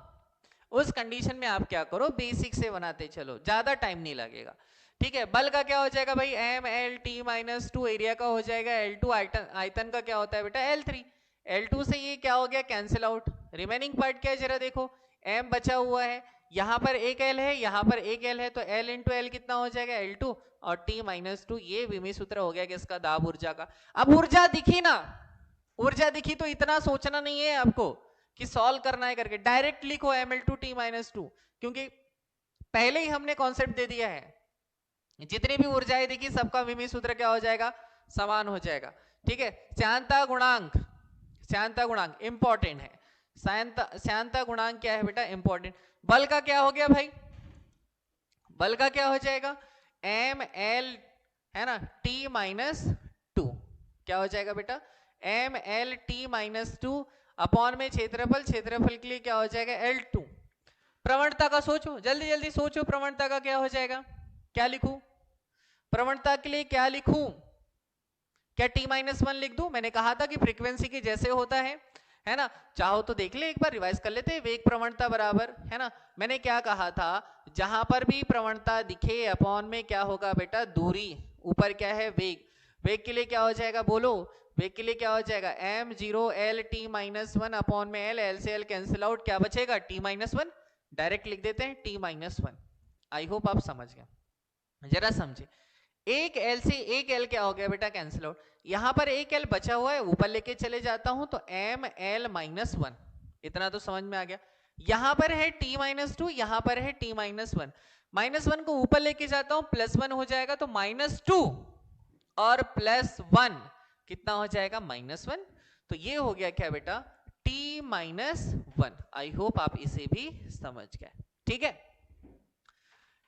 उस कंडीशन में आप क्या करो, बेसिक से बनाते चलो, ज्यादा टाइम नहीं लगेगा, ठीक है। बल का क्या हो जाएगा भाई, ml-t-2, एरिया का हो जाएगा L2, आयतन का क्या होता है बेटा, L3, L2 से ये क्या हो गया, कैंसिल आउट, रिमेनिंग पार्ट क्या है जरा देखो, m बचा हुआ है, यहाँ पर एक L है, यहाँ पर एक L है, तो L इंटू L कितना हो जाएगा, L2, और t-2, ये विमेय सूत्र हो गया किसका, दाब ऊर्जा का। अब ऊर्जा दिखी ना, ऊर्जा दिखी तो इतना सोचना नहीं है आपको कि सॉल्व करना है करके, डायरेक्ट लिखो ml2t-2, क्योंकि पहले ही हमने कॉन्सेप्ट दे दिया है, जितनी भी ऊर्जाएं दिखी सबका विमेय सूत्र क्या हो जाएगा, समान हो जाएगा, ठीक है। श्यानता गुणांक, श्यानता गुणांक इंपॉर्टेंट है, श्यानता गुणांक क्या है बेटा, इंपॉर्टेंट। बल का क्या हो गया भाई, बल का क्या हो जाएगा, ml है ना, t-2, क्या हो जाएगा बेटा, ml-t-2 अपॉन में क्षेत्रफल, क्षेत्रफल के लिए क्या हो जाएगा, L2। प्रवणता का सोचो, जल्दी जल्दी सोचो, प्रवणता का क्या हो जाएगा, क्या लिखूं, प्रवणता के लिए क्या लिखूं, क्या t-1 लिख दूं, मैंने कहा था कि फ्रीक्वेंसी के जैसे होता है ना, चाहो तो देख ले एक बार, रिवाइज कर लेते हैं, वेग प्रवणता बराबर है ना, मैंने क्या कहा था, जहां पर भी प्रवणता दिखे अपॉन में क्या होगा बेटा, दूरी, ऊपर क्या है, वेग, वेग के लिए क्या हो जाएगा बोलो, वेग के लिए क्या हो जाएगा, m0l-t-1 अपॉन में l से l कैंसिल आउट, क्या बचेगा, t-1, डायरेक्ट लिख देते हैं t-1। आई होप आप समझ गए, जरा समझे, एक L से एक L क्या हो गया बेटा, कैंसिल आउट, यहां पर एक L बचा हुआ है, ऊपर लेके चले जाता हूं तो ml-1, इतना तो समझ में आ गया। यहां पर है t-2, यहां पर है t-1, -1 को ऊपर लेके जाता हूं, +1 हो जाएगा, तो -2 और +1 कितना हो जाएगा, -1, तो ये हो गया क्या बेटा, t-1। आई होप आप इसे भी समझ गए, ठीक है।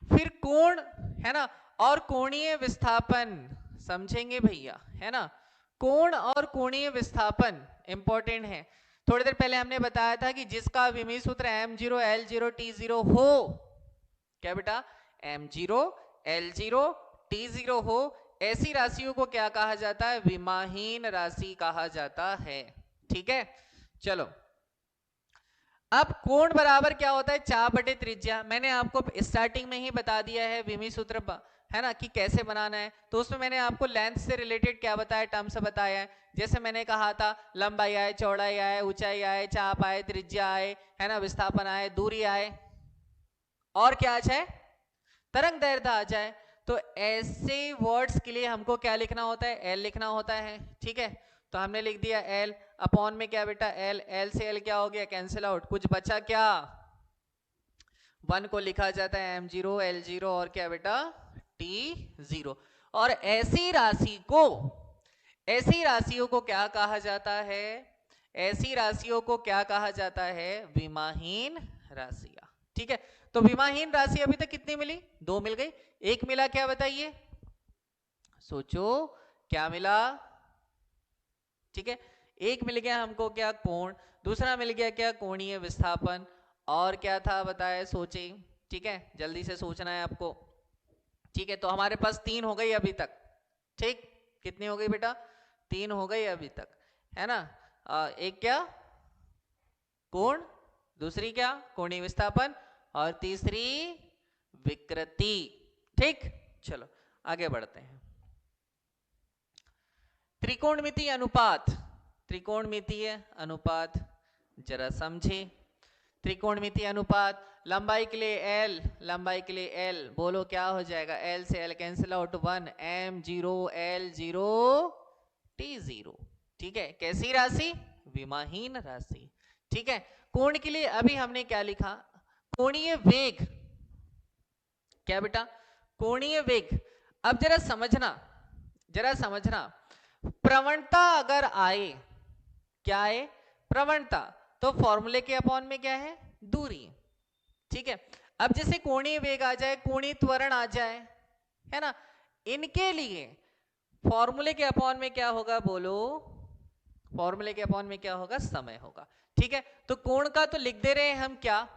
फिर कोण है ना, और कोणीय विस्थापन समझेंगे भैया, है ना, कोण और कोणीय विस्थापन इंपॉर्टेंट है। थोड़ी देर पहले हमने बताया था कि जिसका विमेय सूत्र m0 l0 t0 हो, क्या बेटा, m0 l0 t0 हो, ऐसी राशियों को क्या कहा जाता है, विमाहीन राशि कहा जाता है, ठीक है। चलो अब कोण बराबर क्या होता है, चाप बटे त्रिज्या, मैंने आपको स्टार्टिंग में ही बता दिया है विमेय सूत्र है ना, कि कैसे बनाना है, तो उसमें मैंने आपको लेंथ से रिलेटेड क्या बताया, टर्म्स बताया है, जैसे मैंने कहा था लंबाई आए, चौड़ाई आए, ऊंचाई आए, चाप आए, त्रिज्या आए, है ना, विस्थापन आए, दूरी आए, और क्या आ जाए, तरंग दैर्ध्य आ जाए, तो ऐसे वर्ड्स के लिए हमको क्या लिखना होता है, एल लिखना होता है, ठीक है। तो हमने लिख दिया एल अपॉन में क्या बेटा, एल, एल से एल क्या हो गया, कैंसिल आउट, कुछ बचा क्या, 1 को लिखा जाता है m0 l0 और क्या बेटा, t0, और ऐसी राशियों को क्या कहा जाता है, ऐसी राशियों को क्या कहा जाता है, विमाहीन राशियां, ठीक है। तो विमाहीन राशि अभी तक कितनी मिली, 2 मिल गई, एक मिला क्या बताइए, सोचो क्या मिला, ठीक है, एक मिल गया हमको क्या, कोण, दूसरा मिल गया क्या, कोणीय विस्थापन, और क्या था बताए, सोचे, ठीक है, जल्दी से सोचना है आपको, ठीक है। तो हमारे पास 3 हो गई अभी तक, ठीक, कितनी हो गई बेटा, 3 हो गई अभी तक, है ना, एक क्या, कोण, दूसरी क्या, कोणीय विस्थापन, और तीसरी विकृति। ठीक, चलो आगे बढ़ते हैं। त्रिकोणमितीय अनुपात, त्रिकोणमितीय अनुपात जरा समझे। त्रिकोणमितीय अनुपात, लंबाई के लिए L, लंबाई के लिए L, बोलो क्या हो जाएगा? L से L cancel out, 1 M0 L0 T0। ठीक है, कैसी राशि? विमाहीन राशि। ठीक है, कोण के लिए अभी हमने क्या लिखा? कोणीय वेग। क्या बेटा? कोणीय वेग। अब जरा समझना, जरा समझना, प्रवणता अगर आए, क्या आए? प्रवणता, तो फॉर्मूले के अपॉन में क्या है? दूरी। ठीक है, अब जैसे कोणीय वेग आ जाए, कोणीय त्वरण आ जाए, है ना, इनके लिए फॉर्मूले के अपॉन में क्या होगा? बोलो, फॉर्मूले के अपॉन में क्या होगा? समय होगा। ठीक है, तो कोण का तो लिख दे रहे हैं हम, क्या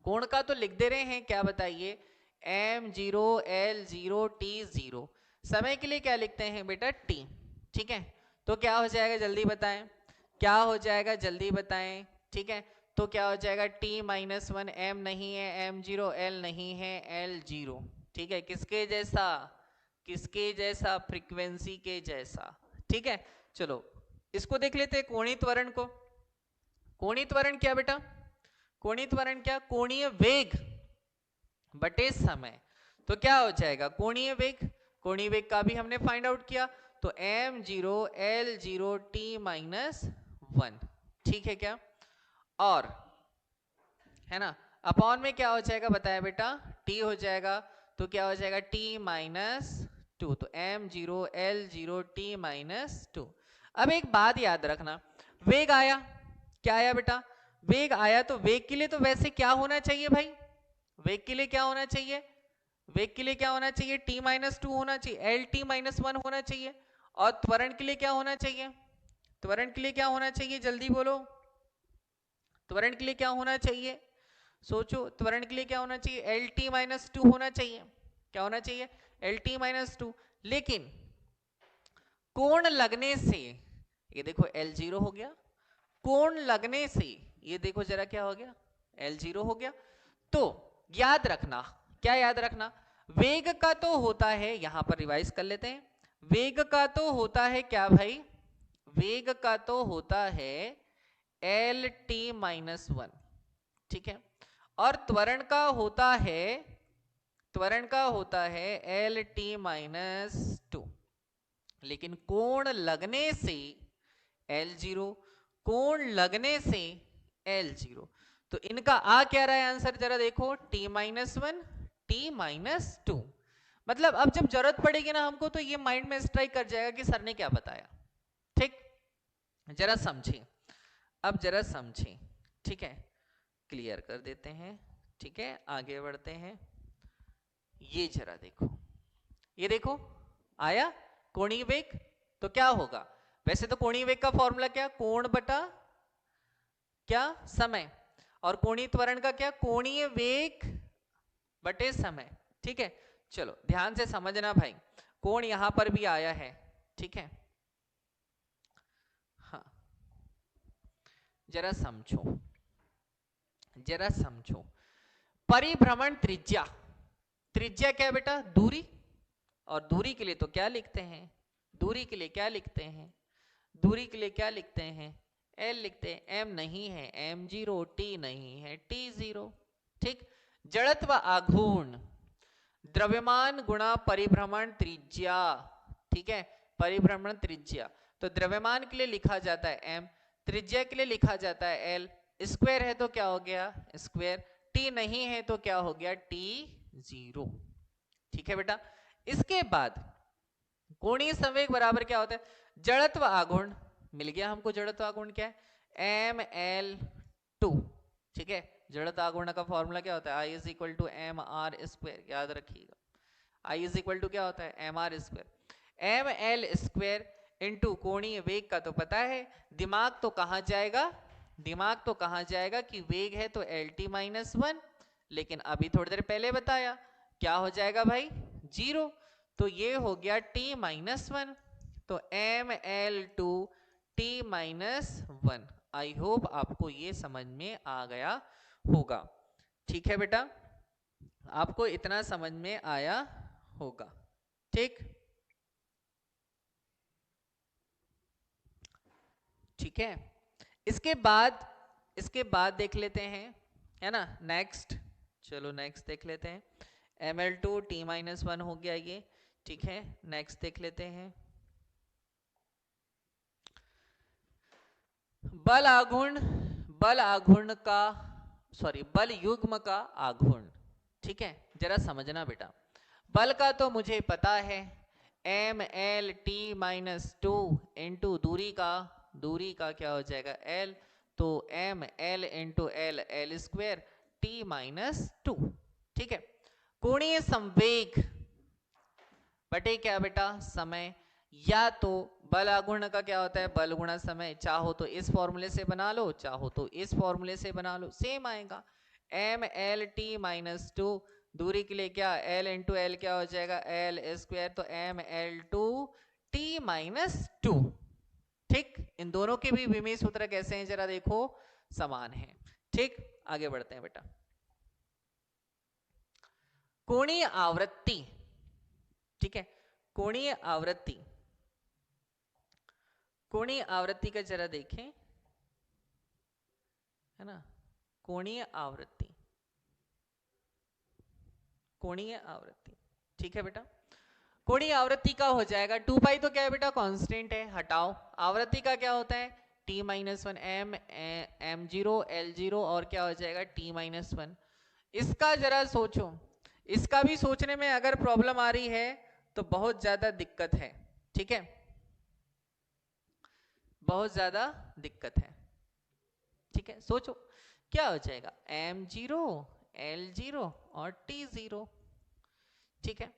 कोण का तो लिख दे रहे हैं, क्या बताइए? M0 L0 T0। समय के लिए क्या लिखते हैं बेटा? T। ठीक है, तो क्या हो जाएगा? जल्दी बताएं, क्या हो जाएगा? जल्दी बताएं। ठीक है, तो क्या हो जाएगा? T-1, M नहीं है, M0, L नहीं है, L0। ठीक है, किसके जैसा? किसके जैसा? फ्रीक्वेंसी के जैसा। ठीक है, चलो इसको देख लेते हैं, कोणीय त्वरण को। कोणीय त्वरण क्या बेटा? कोणीय त्वरण क्या? कोणीय वेग बटे समय। तो क्या हो जाएगा? कोणीय वेग, कोणीय वेग का भी हमने फाइंड आउट किया, तो M0 L0 T-1। ठीक है क्या? और है ना, अपॉन में क्या हो जाएगा? बताया बेटा, T हो जाएगा, तो क्या हो जाएगा? T-2, तो M0 L0 T-2। अब एक बात याद रखना, वेग आया, क्या आया बेटा? वेग आया, तो वेग के लिए तो वैसे क्या होना चाहिए भाई? वेग के लिए क्या होना चाहिए? वेग के लिए क्या होना चाहिए? T-2 होना चाहिए, LT-1 होना चाहिए। और त्वरण के लिए क्या होना चाहिए? त्वरण के लिए क्या होना चाहिए? जल्दी बोलो, त्वरण के लिए क्या होना चाहिए? सोचो, त्वरण के लिए क्या होना चाहिए? LT-2 होना चाहिए। क्या होना चाहिए? LT-2। लेकिन कोण लगने से, ये देखो L0 हो गया, कोण लगने से ये देखो जरा क्या हो गया? L0 हो गया। तो याद रखना, क्या याद रखना? वेग का तो होता है, यहां पर रिवाइज कर लेते हैं, वेग का तो होता है क्या भाई? वेग का तो होता है LT-1। ठीक है, और त्वरण का होता है, त्वरण का होता है LT-2। लेकिन कोण लगने से L0, कोण लगने से L0, तो इनका आ क्या रहा है आंसर? जरा देखो, T-1 T-2। मतलब अब जब जरूरत पड़ेगी ना हमको, तो ये माइंड में स्ट्राइक कर जाएगा कि सर ने क्या बताया। ठीक, जरा समझिए, अब जरा समझिए। ठीक है, क्लियर कर देते हैं। ठीक है, आगे बढ़ते हैं। ये जरा देखो, ये देखो आया कोणीय वेग, तो क्या होगा? वैसे तो कोणीय वेग का फॉर्मूला क्या? कोण बटा क्या? समय। और कोणीय त्वरण का क्या? कोणीय वेग बटे समय। ठीक है, चलो ध्यान से समझना भाई, कोण यहां पर भी आया है। ठीक है, हाँ जरा समझो, जरा समझो। परिभ्रमण त्रिज्या, त्रिज्या क्या बेटा? दूरी। और दूरी के लिए तो क्या लिखते हैं? दूरी के लिए क्या लिखते हैं? दूरी के लिए क्या लिखते हैं? L लिखते हैं, M नहीं है, M0, T नहीं है, T0। ठीक, जड़त्व आघूर्ण, द्रव्यमान गुणा परिभ्रमण त्रिज्या। ठीक है, परिभ्रमण त्रिज्या, तो द्रव्यमान के लिए लिखा जाता है M, त्रिज्या के लिए लिखा जाता है L। स्क्वायर है तो क्या हो गया? स्क्वायर। T नहीं है तो क्या हो गया? T0। ठीक है बेटा, इसके बाद कोणीय संवेग बराबर क्या होता है? जड़त्व आघूर्ण। मिल गया हमको जड़त्व आघूर्ण क्या है? ML2। ठीक है, जड़त्व आघूर्ण का फॉर्मूला क्या होता है? I is equal to MR²। याद रखिएगा, I इज इक्वल टू क्या होता है? MR²। ML² इंटू कोणीय वेग का तो पता है, दिमाग तो कहां जाएगा? दिमाग तो कहां जाएगा कि वेग है तो LT-1, लेकिन अभी थोड़ी देर पहले बताया क्या हो जाएगा भाई? 0। तो ये हो गया T-1, तो ML2 T-1। आई होप आपको ये समझ में आ गया होगा। ठीक है बेटा, आपको इतना समझ में आया होगा। ठीक, ठीक है। इसके बाद देख लेते हैं, है ना, नेक्स्ट। चलो नेक्स्ट देख लेते हैं। Ml2 T-1 हो गया ये, ठीक है। नेक्स्ट देख लेते हैं, बल आघूर्ण का, सॉरी, बल युग्म का आघूर्ण। ठीक है, जरा समझना बेटा, बल का तो मुझे पता है ML T-2 इंटू दूरी का क्या हो जाएगा L, तो ML into L square T-2। ठीक है, कोणीय संवेग बटे क्या बेटा, समय। या तो बल आघूर्ण का क्या होता है, बल गुणा समय। चाहो तो इस फॉर्मूले से बना लो, चाहो तो इस फॉर्मूले से बना लो, सेम आएगा। ML T-2 दूरी के लिए क्या, L इंटू L क्या हो जाएगा L स्क्वायर, तो ML2 T-2। ठीक, इन दोनों के भी विमेय सूत्र कैसे हैं जरा देखो, समान है। ठीक, आगे बढ़ते हैं बेटा। कोणीय आवृत्ति, ठीक है, कोणीय आवृत्ति का जरा देखें, है ना, कोणीय आवृत्ति, ठीक है बेटा। कोणीय आवृत्ति का हो जाएगा 2 पाई, तो क्या है बेटा, कांस्टेंट है, हटाओ। आवृत्ति का क्या होता है T-1 M0 L0 और क्या हो जाएगा T-1। इसका जरा सोचो, इसका भी सोचने में अगर प्रॉब्लम आ रही है तो बहुत ज्यादा दिक्कत है। ठीक है, बहुत ज्यादा दिक्कत है। ठीक है, सोचो क्या हो जाएगा M0 L0 और T0। ठीक है,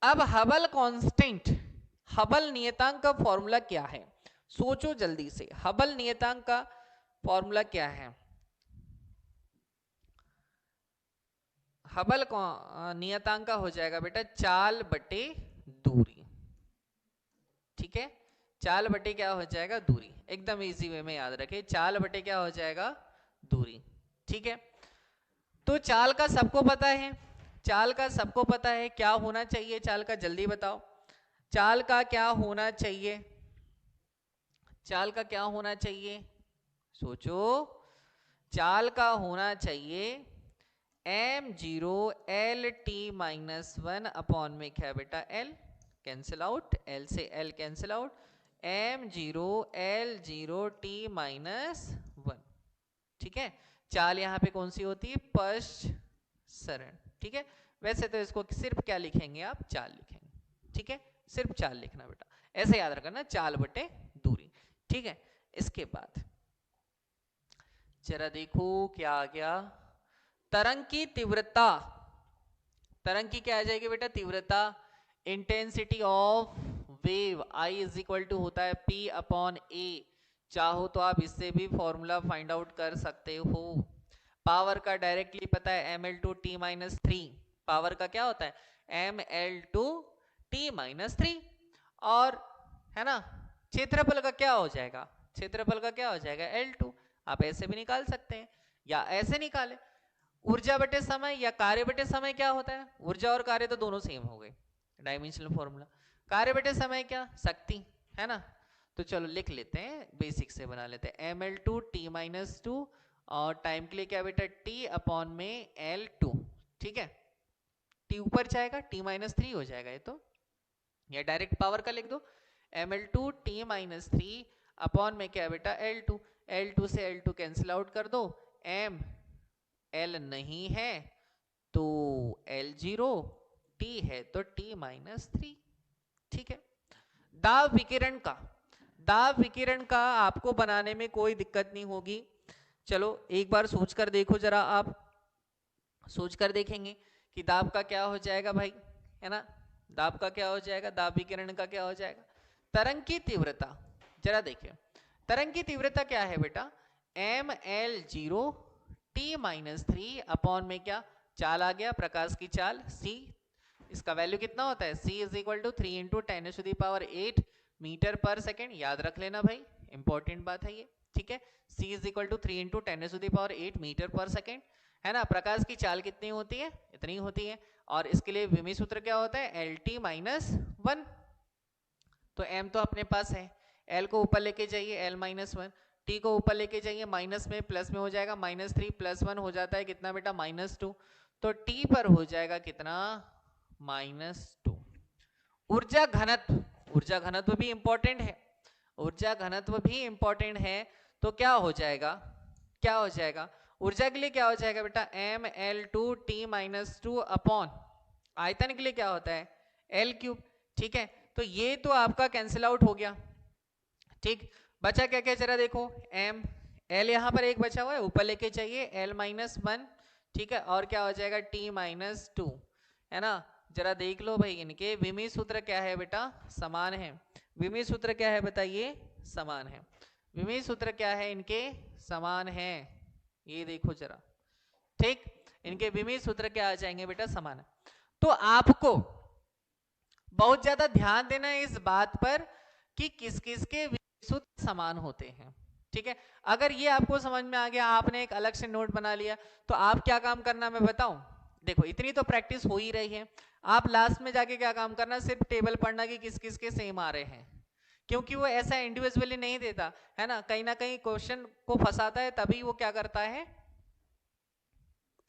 अब हबल कांस्टेंट, हबल नियतांक का फॉर्मूला क्या है, सोचो जल्दी से, हबल नियतांक का फॉर्मूला क्या है। हबल नियतांक का हो जाएगा बेटा चाल बटे दूरी। ठीक है, चाल बटे क्या हो जाएगा, दूरी। एकदम इजी वे में याद रखे, चाल बटे क्या हो जाएगा, दूरी। ठीक है, तो चाल का सबको पता है, चाल का सबको पता है, क्या होना चाहिए चाल का, जल्दी बताओ, चाल का क्या होना चाहिए, चाल का क्या होना चाहिए, सोचो, चाल का होना चाहिए M0 LT-1 अपॉन में क्या बेटा L, कैंसिल आउट, L से L cancel out, M0 L0 T-1। ठीक है, चाल यहाँ पे कौन सी होती है, पश्चरण। ठीक है, वैसे तो इसको सिर्फ क्या लिखेंगे आप, चाल लिखेंगे। ठीक है, सिर्फ चाल लिखना बेटा, ऐसे याद रखना, चाल बटे दूरी। ठीक है, इसके बाद जरा देखो क्या आ गया, तरंग की तीव्रता, तरंग की क्या आ जाएगी बेटा, तीव्रता, intensity of wave I is equal to होता है P अपॉन A। चाहो तो आप इससे भी फॉर्मूला फाइंड आउट कर सकते हो। पावर का डायरेक्टली पता है ML2 T-3, पावर का क्या होता है ML2 T-3, और है ना, क्षेत्रफल का क्या हो जाएगा, क्षेत्रफल का क्या हो जाएगा L2। आप ऐसे भी निकाल सकते हैं या ऐसे निकाले, ऊर्जा बटे समय या कार्य बटे समय क्या होता है, ऊर्जा और कार्य तो दोनों सेम हो गए, डायमेंशनल फॉर्मूला। कार्य बटे समय क्या, शक्ति, है ना, तो चलो लिख लेते हैं, बेसिक से बना लेते हैं, ML2 T-2 और टाइम के लिए क्या बेटा T अपॉन में L2। ठीक है, T ऊपर जाएगा T-3 हो जाएगा ये तो, या डायरेक्ट पावर का लिख दो, ML2 T-3 अपॉन में क्या बेटा L2, L2 से L2 कैंसिल आउट कर दो, M L नहीं है तो L0, T है तो T-3। ठीक है, दाब विकिरण का, दाब विकिरण का आपको बनाने में कोई दिक्कत नहीं होगी। चलो एक बार सोच कर देखो जरा, आप सोच कर देखेंगे कि दाब का क्या हो जाएगा भाई, है ना, दाब का क्या हो जाएगा, दाब विकिरण का क्या हो जाएगा, तरंग की तीव्रता, जरा देखिए, तरंग की तीव्रता क्या है बेटा ML0 T-3 अपॉन में क्या, चाल आ गया, प्रकाश की चाल C, इसका वैल्यू कितना होता है C is equal to 3 into 10⁸ metre पर सेकेंड, याद रख लेना भाई, इंपॉर्टेंट बात है ये। ठीक है, C is equal to 3 into 10⁸ metre पर सेकेंड, है ना। प्रकाश की चाल कितनी होती है, इतनी होती है, और इसके लिए विमी सूत्र क्या होता है, एल टी माइनस वन। तो m तो अपने पास है, l को ऊपर लेके जाइए l माइनस वन, t को ऊपर लेके जाइए माइनस में प्लस में हो जाएगा -3 प्लस 1 हो जाता है कितना बेटा, -2। तो t पर हो जाएगा कितना, -2। ऊर्जा घनत्व, ऊर्जा घनत्व भी इंपॉर्टेंट है, ऊर्जा घनत्व भी इंपॉर्टेंट है। तो क्या हो जाएगा, क्या हो जाएगा, ऊर्जा के लिए क्या हो जाएगा बेटा, ml2t-2 अपॉन आयतन के लिए क्या होता है, l3। ठीक है, तो ये तो आपका कैंसिल आउट हो गया। ठीक, बचा क्या क्या जरा देखो, m l यहाँ पर एक बचा हुआ है, ऊपर लेके चाहिए l-1। ठीक है, और क्या हो जाएगा t-2, है ना। जरा देख लो भाई, इनके विमी सूत्र क्या है बेटा, समान है। विमी सूत्र क्या है बताइए, समान है। विमी सूत्र क्या है इनके, समान है, ये देखो जरा। ठीक, इनके विमी सूत्र क्या आ जाएंगे बेटा, समान है। तो आपको बहुत ज्यादा ध्यान देना है इस बात पर कि किस किस के सूत्र समान होते हैं। ठीक है, अगर ये आपको समझ में आ गया, आपने एक अलग से नोट बना लिया, तो आप क्या काम करना मैं बताऊं, देखो इतनी तो प्रैक्टिस हो ही रही है, आप लास्ट में जाके क्या काम करना, सिर्फ टेबल पढ़ना कि किस किस के सेम आ रहे हैं, क्योंकि वो ऐसा इंडिविजुअली नहीं देता है ना कहीं क्वेश्चन को फंसाता है, तभी वो क्या करता है,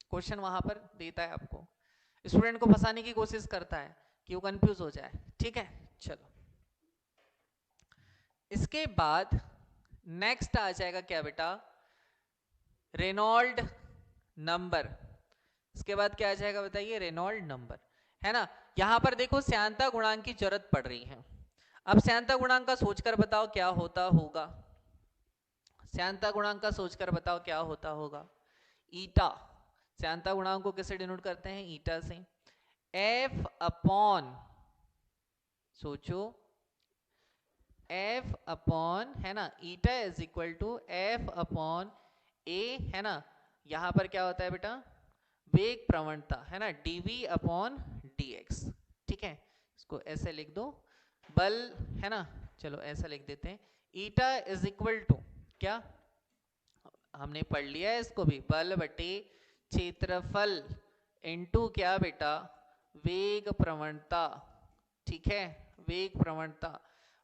क्वेश्चन वहां पर देता है आपको, स्टूडेंट को फंसाने की कोशिश करता है कि वो कंफ्यूज हो जाए। ठीक है, चलो इसके बाद नेक्स्ट आ जाएगा क्या बेटा, रेनॉल्ड नंबर। इसके बाद क्या आ जाएगा बताइए, रेनॉल्ड नंबर, है ना। यहां पर देखो श्यानता गुणांक की जरूरत पड़ रही है। अब श्यानता गुणांक का सोचकर बताओ क्या होता होगा, श्यानता गुणांक का सोचकर बताओ क्या होता होगा, ईटा। श्यानता गुणांक को किससे डिनोट करते हैं, ईटा से। एफ अपॉन, सोचो, एफ अपॉन, है ना, eta is equal to F upon A, है ना। यहां पर क्या होता है बेटा, वेग प्रवणता, है ना, dv अपॉन dx। ठीक है, इसको ऐसे लिख दो, बल, है ना, चलो ऐसा लिख देते हैं, ईटा इज इक्वल टू क्या, हमने पढ़ लिया है इसको भी, बल बटे क्षेत्रफल इनटू क्या बेटा, वेग प्रवणता। ठीक है, वेग प्रवणता,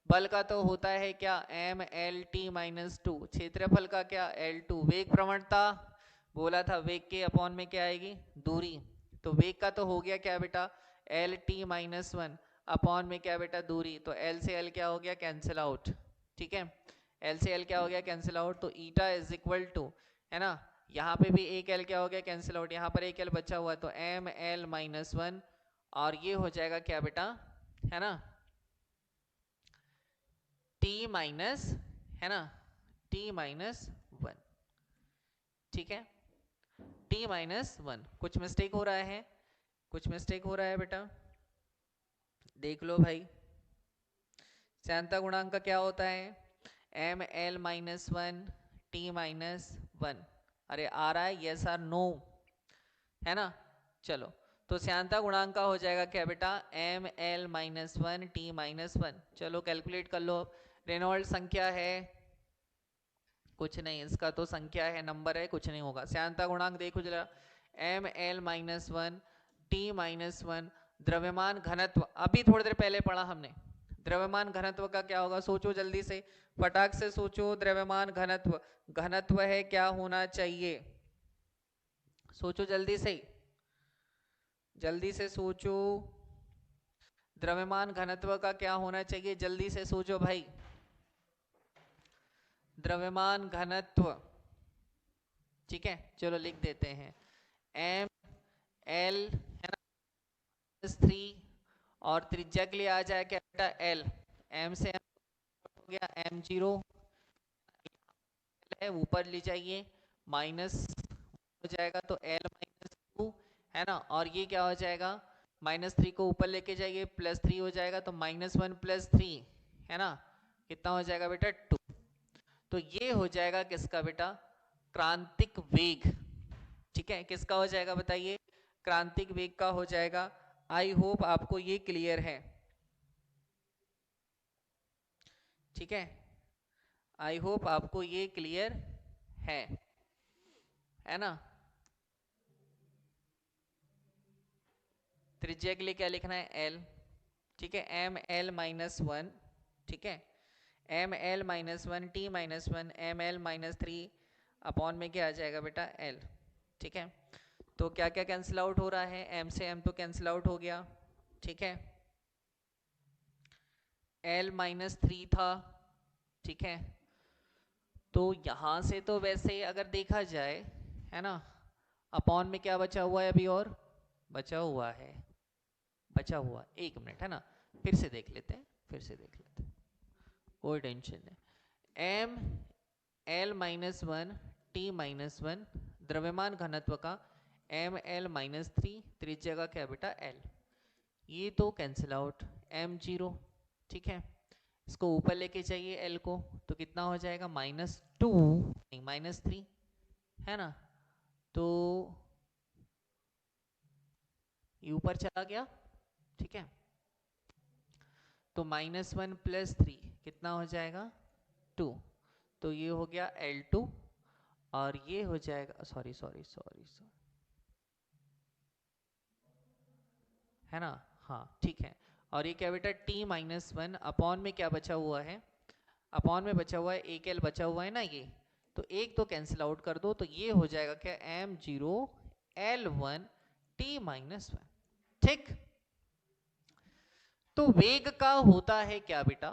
बल का तो होता है क्या, mlt-2, क्षेत्रफल का क्या, l2, वेग प्रवणता बोला था, वेग के अपॉन में क्या आएगी, दूरी, तो वेग का तो हो गया क्या बेटा, lt-1 अपॉन में क्या बेटा, दूरी, तो l से l क्या हो गया, कैंसिल आउट। ठीक है, l से l क्या हो गया, कैंसिल आउट, तो ईटा इज इक्वल टू, है ना, यहाँ पे भी एक l क्या हो गया, कैंसिल आउट, यहाँ पर एक l बचा हुआ, तो ml-1, और ये हो जाएगा क्या बेटा, है ना, t माइनस, है ना, t-1। ठीक है, t-1, कुछ मिस्टेक हो रहा है, कुछ मिस्टेक हो रहा है बेटा, देख लो भाई। श्यानता गुणांक का क्या होता है, ml-1 t-1, अरे आ रहा है, यस आर नो, है ना। चलो, तो श्यानता गुणांक का हो जाएगा क्या बेटा, ml-1 t-1। चलो कैलकुलेट कर लो। रेनॉल्ड संख्या है, कुछ नहीं, इसका तो संख्या है, नंबर है, कुछ नहीं होगा। श्यानता गुणांक देखो जरा, ml-1 t-1, द्रव्यमान घनत्व, अभी थोड़ी देर पहले पढ़ा हमने, द्रव्यमान घनत्व का क्या होगा, सोचो जल्दी से, फटाक से सोचो, द्रव्यमान घनत्व, घनत्व है क्या होना चाहिए, सोचो जल्दी से, जल्दी से सोचो, द्रव्यमान घनत्व का क्या होना चाहिए, जल्दी से सोचो भाई, द्रव्यमान घनत्व। ठीक है, चलो लिख देते हैं, एम एल, है ना, 3, और त्रिज्या के लिए आ जाए क्या बेटा, एल, एम से एम हो गया m0, है ऊपर ले जाइए, माइनस हो जाएगा तो l-2, है ना, और ये क्या हो जाएगा, -3 को ऊपर लेके जाइए, +3 हो जाएगा, तो -1 + 3, है ना, कितना हो जाएगा बेटा, 2। तो ये हो जाएगा किसका बेटा, क्रांतिक वेग। ठीक है, किसका हो जाएगा बताइए, क्रांतिक वेग का हो जाएगा। आई होप आपको ये क्लियर है। ठीक है, आई होप आपको ये क्लियर है ना। त्रिज्या के लिए क्या लिखना है, एल, ठीक है, एम एल माइनस वन, ठीक है, M L minus one, T minus one, M L minus three upon में क्या आ जाएगा बेटा, एल, ठीक है। तो क्या क्या कैंसिल आउट हो रहा है, एम से एम तो कैंसिल आउट हो गया, ठीक है, एल माइनस थ्री था, ठीक है। तो यहां से तो वैसे अगर देखा जाए, है ना, अपॉन में क्या बचा हुआ है अभी, और बचा हुआ है, बचा हुआ, एक मिनट, है ना, फिर से देख लेते हैं, फिर से देख लेते हैं, कोई टेंशन नहीं। M L minus one, T minus one, द्रव्यमान घनत्व का एम एल माइनस थ्री, त्रिज्या का क्या बेटा, एल, ये तो कैंसिल आउट, एम जीरो, ठीक है। इसको ऊपर लेके चाहिए एल को, तो कितना हो जाएगा, माइनस टू, नहीं माइनस थ्री, है ना, तो ये ऊपर चला गया, ठीक है। तो माइनस वन प्लस थ्री कितना हो जाएगा, टू, तो ये हो गया एल टू, और ये हो जाएगा, सॉरी सॉरी सॉरी सॉरी, है ना, हाँ ठीक है। और ये क्या बेटा, टी माइनस वन, अपॉन में क्या बचा हुआ है, अपॉन में बचा हुआ है एक एल बचा हुआ है ना, ये तो एक तो कैंसिल आउट कर दो, तो ये हो जाएगा क्या, M zero L one T minus one, ठीक। तो वेग का होता है क्या बेटा,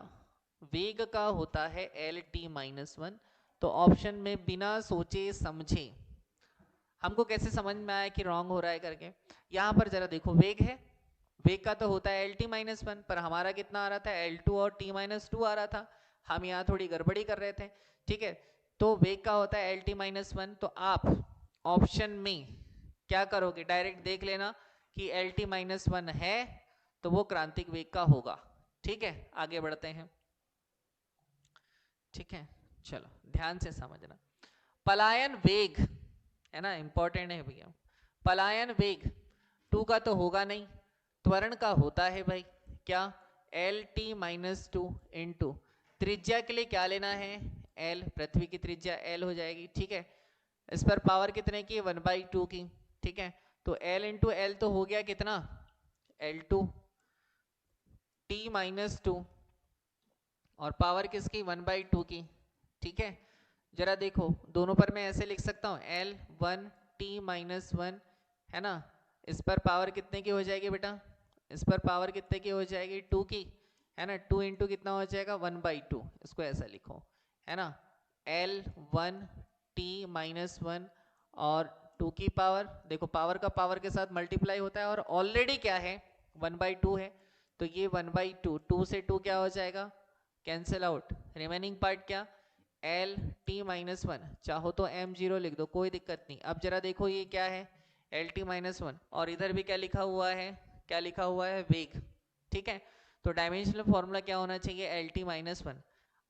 वेग का होता है एल टी माइनस वन। तो ऑप्शन में बिना सोचे समझे, हमको कैसे समझ में आया कि रॉन्ग हो रहा है करके, यहां पर जरा देखो, वेग है, वेग का तो होता है एल टी माइनस वन, पर हमारा कितना आ रहा था, एल टू और टी माइनस टू आ रहा था, हम यहाँ थोड़ी गड़बड़ी कर रहे थे, ठीक है। तो वेग का होता है एल टी माइनस वन, तो आप ऑप्शन में क्या करोगे, डायरेक्ट देख लेना कि एल टी माइनस वन है, तो वो क्रांतिक वेग का होगा, ठीक है। आगे बढ़ते हैं, ठीक है, चलो ध्यान से समझना। पलायन वेग, है ना, इंपॉर्टेंट है भैया, पलायन वेग टू का तो होगा नहीं, त्वरण का होता है भाई क्या, L T minus two into त्रिज्या के लिए क्या लेना है, एल, पृथ्वी की त्रिज्या एल हो जाएगी, ठीक है। इस पर पावर कितने की, वन बाई टू की, ठीक है। तो एल इंटू एल तो हो गया कितना, L two, T minus to, और पावर किसकी, वन बाई टू की, ठीक है। जरा देखो दोनों पर मैं ऐसे लिख सकता हूँ, L one T minus one, है ना, इस पर पावर कितने की हो जाएगी बेटा, इस पर पावर कितने की हो जाएगी, टू की, है ना, टू इंटू कितना हो जाएगा, वन बाई टू, इसको ऐसा लिखो, है ना, L one T minus one, और टू की पावर, देखो पावर का पावर के साथ मल्टीप्लाई होता है, और ऑलरेडी क्या है, वन बाई टू है, तो ये वन बाई टू, टू से टू क्या हो जाएगा, कैंसिल आउट, रिमेनिंग पार्ट क्या, एल टी माइनस वन, चाहो तो एम जीरो लिख दो, कोई दिक्कत नहीं। अब जरा देखो ये क्या है, एल टी माइनस वन, और इधर भी क्या लिखा हुआ है, क्या लिखा हुआ है, वेग, ठीक है। तो डायमेंशनल फॉर्मूला क्या होना चाहिए, एल टी माइनस वन।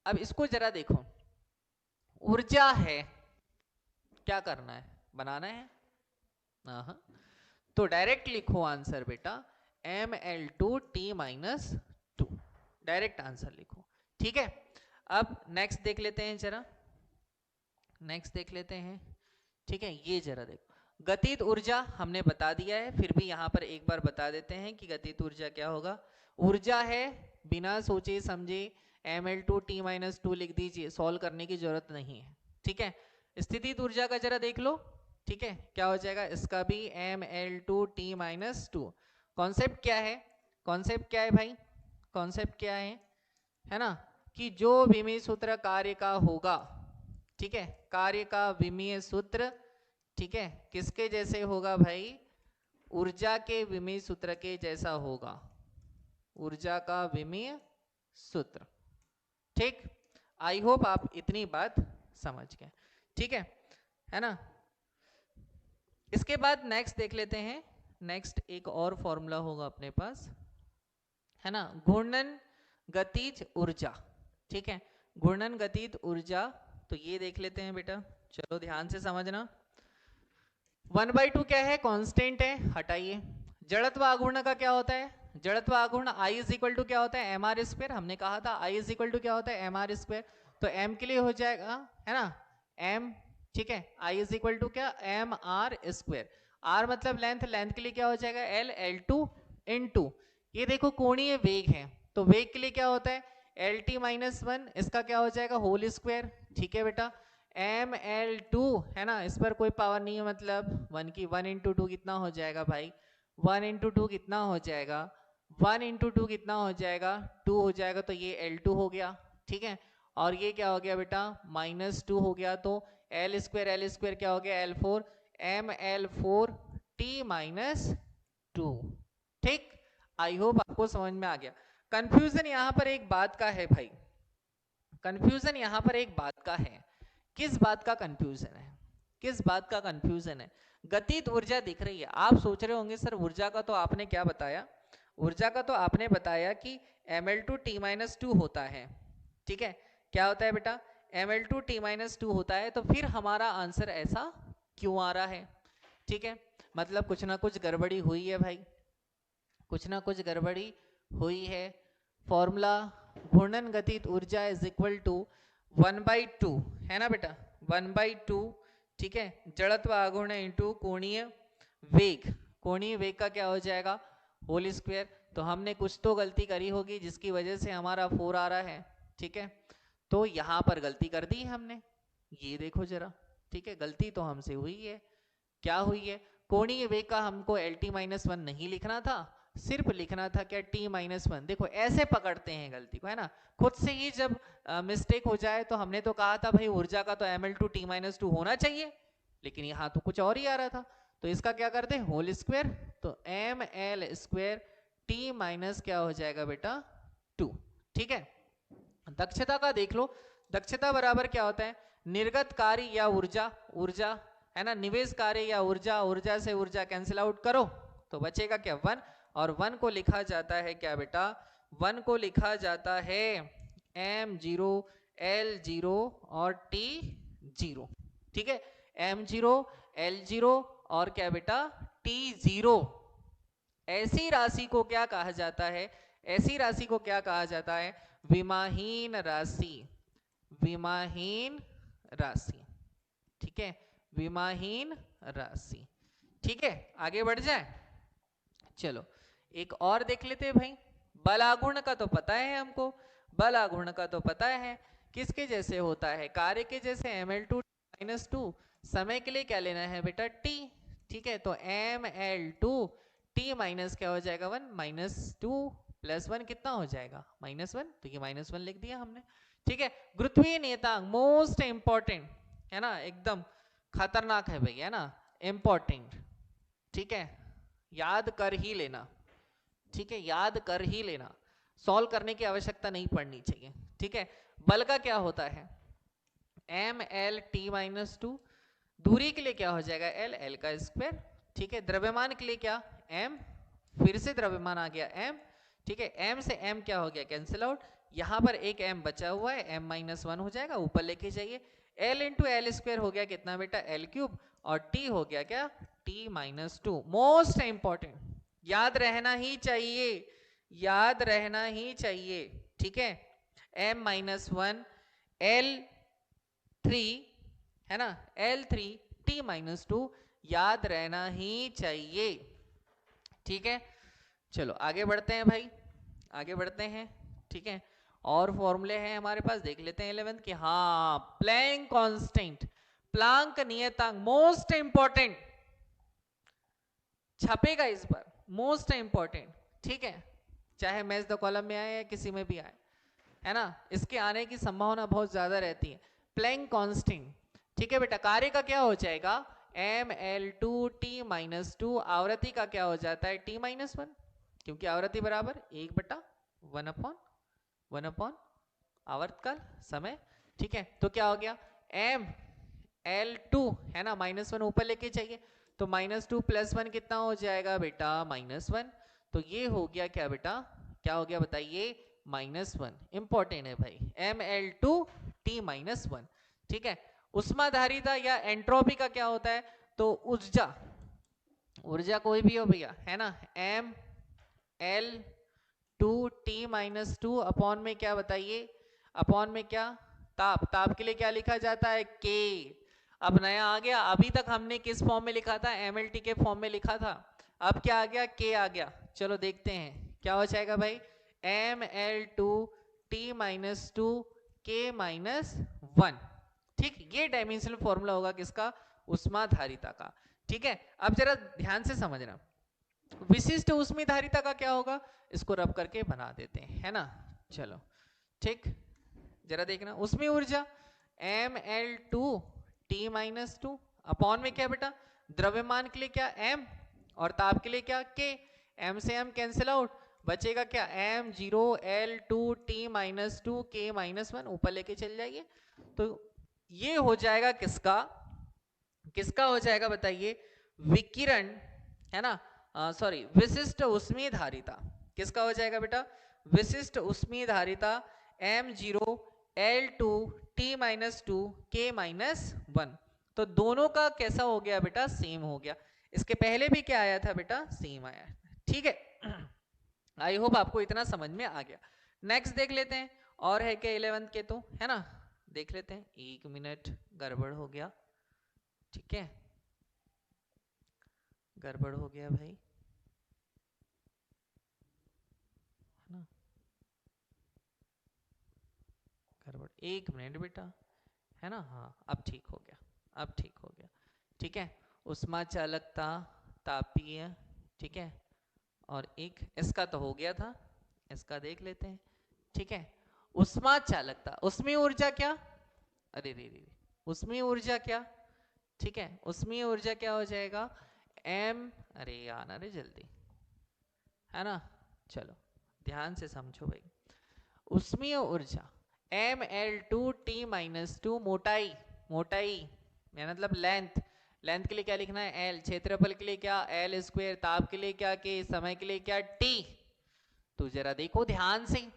अब इसको जरा देखो, ऊर्जा है, क्या करना है, बनाना है, हाँ, तो डायरेक्ट लिखो आंसर बेटा, M L two T minus two, direct answer लिखो, ठीक है। अब नेक्स्ट देख लेते हैं जरा, नेक्स्ट देख लेते हैं, ठीक है। ये जरा देखो, गतिज ऊर्जा हमने बता दिया है, फिर भी यहां पर एक बार बता देते हैं कि गतिज ऊर्जा क्या होगा। ऊर्जा है, बिना सोचे समझे M L two T minus two लिख दीजिए, सॉल्व करने की जरूरत नहीं है, ठीक है। स्थितिज ऊर्जा का जरा देख लो, ठीक है, क्या हो जाएगा, इसका भी M L two T minus two. Concept क्या है, कॉन्सेप्ट क्या है भाई, कॉन्सेप्ट क्या है ना, कि जो विमीय सूत्र कार्य का होगा, ठीक है, कार्य का विमीय सूत्र, ठीक है, किसके जैसे होगा भाई, ऊर्जा के विमीय सूत्र के जैसा होगा, ऊर्जा का विमीय सूत्र, ठीक। आई होप आप इतनी बात समझ गए, ठीक है ना। इसके बाद नेक्स्ट देख लेते हैं, नेक्स्ट एक और फॉर्मूला होगा अपने पास, है ना, घूर्णन गतिज ऊर्जा, ठीक है, घूर्णन गतिज ऊर्जा। तो ये देख लेते हैं बेटा, चलो ध्यान से समझना। वन बाई टू क्या है, कांस्टेंट है, हटाइए। जड़त्व आघूर्ण का क्या होता है, जड़त्व आघूर्ण I इज इक्वल टू क्या होता है, एम आर स्क्वायर, हमने कहा था I इज इक्वल टू क्या होता है, एम आर स्क्वायर। तो M के लिए हो जाएगा, है ना, M, ठीक है, I इज इक्वल टू क्या, एम आर स्क्वायर, R मतलब लेंथ, लेंथ के लिए क्या हो जाएगा, L, L2 इनटू, ये देखो कोणीय वेग है, तो वेग के लिए क्या होता है lt माइनस वन, इसका क्या हो जाएगा होल स्क्वायर, ठीक है बेटा। ml2 है ना, इस पर कोई पावर नहीं है, मतलब 1 की 1 इंटू टू कितना हो जाएगा भाई, 1 इंटू टू कितना हो जाएगा, 1 इंटू टू कितना हो जाएगा 2 हो जाएगा, तो ये L2 हो गया, ठीक है। और ये क्या हो गया बेटा -2 हो गया, तो L स्क्वायर क्या हो गया L4, ml4 t माइनस 2, ठीक। आई होप आपको समझ में आ गया। कंफ्यूजन यहाँ पर एक बात का है भाई, कंफ्यूजन यहाँ पर एक बात का है। किस बात का कंफ्यूजन है, किस बात का कंफ्यूजन है? गतिज ऊर्जा दिख रही है, आप सोच रहे होंगे सर ऊर्जा का तो आपने क्या बताया, ऊर्जा का तो आपने बताया कि ml2 t-2 होता है, ठीक है। क्या होता है बेटा ml2 t-2 होता है, तो फिर हमारा आंसर ऐसा क्यों आ रहा है, ठीक है। मतलब कुछ ना कुछ गड़बड़ी हुई है भाई, कुछ ना कुछ गड़बड़ी हुई है। फॉर्मूला घूर्णन गतिज ऊर्जा इज इक्वल टू 1/2 है ना बेटा, 1/2, ठीक है। जड़त्व आघूर्ण इंटू कोणीय वेग, कोणीय वेग का क्या हो जाएगा होल स्क्वायर। तो हमने कुछ तो गलती करी होगी जिसकी वजह से हमारा 4 आ रहा है, ठीक है। तो यहाँ पर गलती कर दी हमने, ये देखो जरा, ठीक है। गलती तो हमसे हुई है, क्या हुई है, कोणीय वेग का हमको LT-1 नहीं लिखना था, सिर्फ लिखना था क्या T-1। देखो ऐसे पकड़ते हैं गलती को, है ना। खुद से ही जब मिस्टेक हो जाए, तो हमने तो कहा था भाई ऊर्जा का तो ml2 t-2 होना चाहिए, लेकिन यहाँ तो कुछ और ही आ रहा था, तो इसका क्या करते हैं होल स्क्वायर, तो ml स्क्वायर t माइनस क्या हो जाएगा बेटा 2, ठीक है। दक्षता का देख लो, दक्षता बराबर क्या होता है निर्गत कार्य या ऊर्जा, ऊर्जा है ना, निवेश कार्य या ऊर्जा, ऊर्जा से ऊर्जा कैंसिल आउट करो तो बचेगा क्या 1, और 1 को लिखा जाता है क्या बेटा, 1 को लिखा जाता है m0 l0 और t0, ठीक है। m0 l0 और क्या बेटा t0। ऐसी राशि को क्या कहा जाता है, ऐसी राशि को क्या कहा जाता है विमाहीन राशि, विमाहीन राशि, ठीक है, विमाहीन राशि, ठीक है। आगे बढ़ जाए, चलो एक और देख लेते हैं भाई। बल आघूर्ण का तो पता है हमको, बल आघूर्ण का तो पता है किसके जैसे होता है, कार्य के जैसे ml2-2। समय के लिए क्या लेना है बेटा t, ठीक है। तो ml2 t माइनस क्या हो जाएगा 1, -2 + 1 कितना हो जाएगा -1, तो ये -1 लिख दिया हमने, ठीक है। गुरुत्वीय नियतांक मोस्ट इंपॉर्टेंट है ना, एकदम खतरनाक है भाई, है ना, इंपॉर्टेंट, ठीक है, याद कर ही लेना, ठीक है, याद कर ही लेना, सॉल्व करने की आवश्यकता नहीं पड़नी चाहिए, ठीक है। बल का क्या होता है ml(t-2), दूरी के लिए क्या हो जाएगा l का स्क्वायर, ठीक है। द्रव्यमान के लिए क्या m, फिर से द्रव्यमान आ गया m, ठीक है। m से m क्या हो गया कैंसिल आउट, यहाँ पर एक m बचा हुआ है, m-1 हो जाएगा, ऊपर लेके जाइए, l इंटू एल स्क्वायर हो गया कितना बेटा l3, और t हो गया क्या t-2। मोस्ट इंपॉर्टेंट, याद रहना ही चाहिए, याद रहना ही चाहिए, ठीक है। m-1 l3 है ना, l3 t-2 याद रहना ही चाहिए, ठीक है। चलो आगे बढ़ते हैं भाई, आगे बढ़ते हैं, ठीक है। और फॉर्मूले हैं हमारे पास, देख लेते हैं 11th के। हाँ, प्लैंक कांस्टेंट, प्लांक नियतांक, मोस्ट इंपॉर्टेंट, छपेगा इस बार, मोस्ट इंपॉर्टेंट, ठीक है। चाहे मैच द कॉलम में आए या किसी में भी आए, है ना, इसके आने की संभावना बहुत ज्यादा रहती है। प्लैंक कांस्टेंट, ठीक है बेटा। कार्य का क्या हो जाएगा ml2 t-2, आवृत्ति का क्या हो जाता है t-1, क्योंकि आवृत्ति बराबर 1/1/1 आवर्तकाल समय, ठीक है। तो क्या हो गया ml2 है ना, -1 ऊपर लेके चाहिए, तो -2 + 1 कितना हो जाएगा बेटा -1, तो ये हो गया क्या बेटा, क्या हो गया बताइए -1, इंपॉर्टेंट है भाई ml2 t-1, ठीक है। उष्माधारिता या एंट्रोपी का क्या होता है, तो ऊर्जा, ऊर्जा कोई भी हो भैया, है ना, ml2 t-2 अपॉन में क्या बताइए, अपॉन में क्या ताप, ताप के लिए क्या लिखा जाता है k। अब नया आ गया, अभी तक हमने किस फॉर्म में लिखा था mlt के फॉर्म में लिखा था, अब क्या आ गया, के आ गया। चलो देखते हैं क्या हो जाएगा भाई, Ml2T-2 K-1। ठीक, ये डायमेंशनल फॉर्मूला होगा किसका, उष्माधारिता का। ठीक है, अब जरा ध्यान से समझना, विशिष्ट ऊष्मीधारिता का क्या होगा, इसको रब करके बना देते हैं, है ना। चलो ठीक, जरा देखना, उसमें ऊर्जा Ml2T-2 अपॉन में क्या बेटा, द्रव्यमान के लिए क्या m और ताप के लिए क्या k, m से m कैंसिल आउट, बचेगा क्या M0L2T-2 K-1, ऊपर लेके चल जाइए। तो ये हो जाएगा किसका, किसका हो जाएगा बताइए, विकिरण, है ना, सॉरी विशिष्ट उष्मीधारिता। किसका हो जाएगा बेटा, विशिष्ट उष्मीधारिता M0L2T-2 K-1। तो दोनों का कैसा हो गया बेटा, सेम हो गया। इसके पहले भी क्या आया था बेटा, सेम आया। ठीक है, आई होप आपको इतना समझ में आ गया। नेक्स्ट देख लेते हैं, और है क्या 11th के, तो है ना, देख लेते हैं। 1 मिनट, गड़बड़ हो गया। ठीक है, गड़बड़ हो गया भाई, है ना, गड़बड़, 1 मिनट बेटा, है ना। हाँ अब ठीक हो गया, अब ठीक हो गया। ठीक है, उष्मा चालकता, तापीय, ठीक है, और एक इसका तो हो गया था, इसका देख लेते हैं। ठीक है, उष्मा चालकता, उसमें ऊर्जा क्या, अरे रे रे, उसमें ऊर्जा क्या, ठीक है, उसमें ऊर्जा क्या हो जाएगा, एम, अरे आना रे जल्दी, है ना। चलो ध्यान से समझो भाई, उष्मीय ऊर्जा Ml2T-2, मोटाई, मोटाई मतलब लेंथ, लेंथ के लिए क्या लिखना है L, क्षेत्रफल के लिए क्या L², ताप के लिए क्या K, समय के लिए क्या T। तो जरा देखो ध्यान से,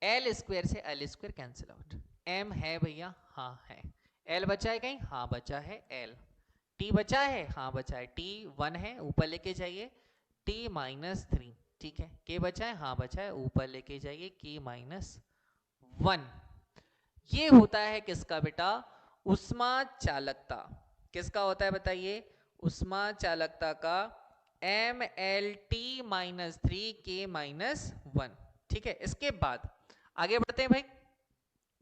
L² से L² कैंसिल आउट, M है भैया, हाँ है, L बचा है कहीं, हाँ बचा है L, T बचा है, हाँ बचा है T 1 है, ऊपर लेके जाइए T-3, ठीक है, K बचा है, हाँ बचा है, ऊपर लेके जाइए K-1। ये होता है किसका बेटा, उष्मा चालकता। किसका होता है बताइए, उष्मा चालकता का Ml-3 K-1। ठीक है, इसके बाद आगे बढ़ते हैं भाई,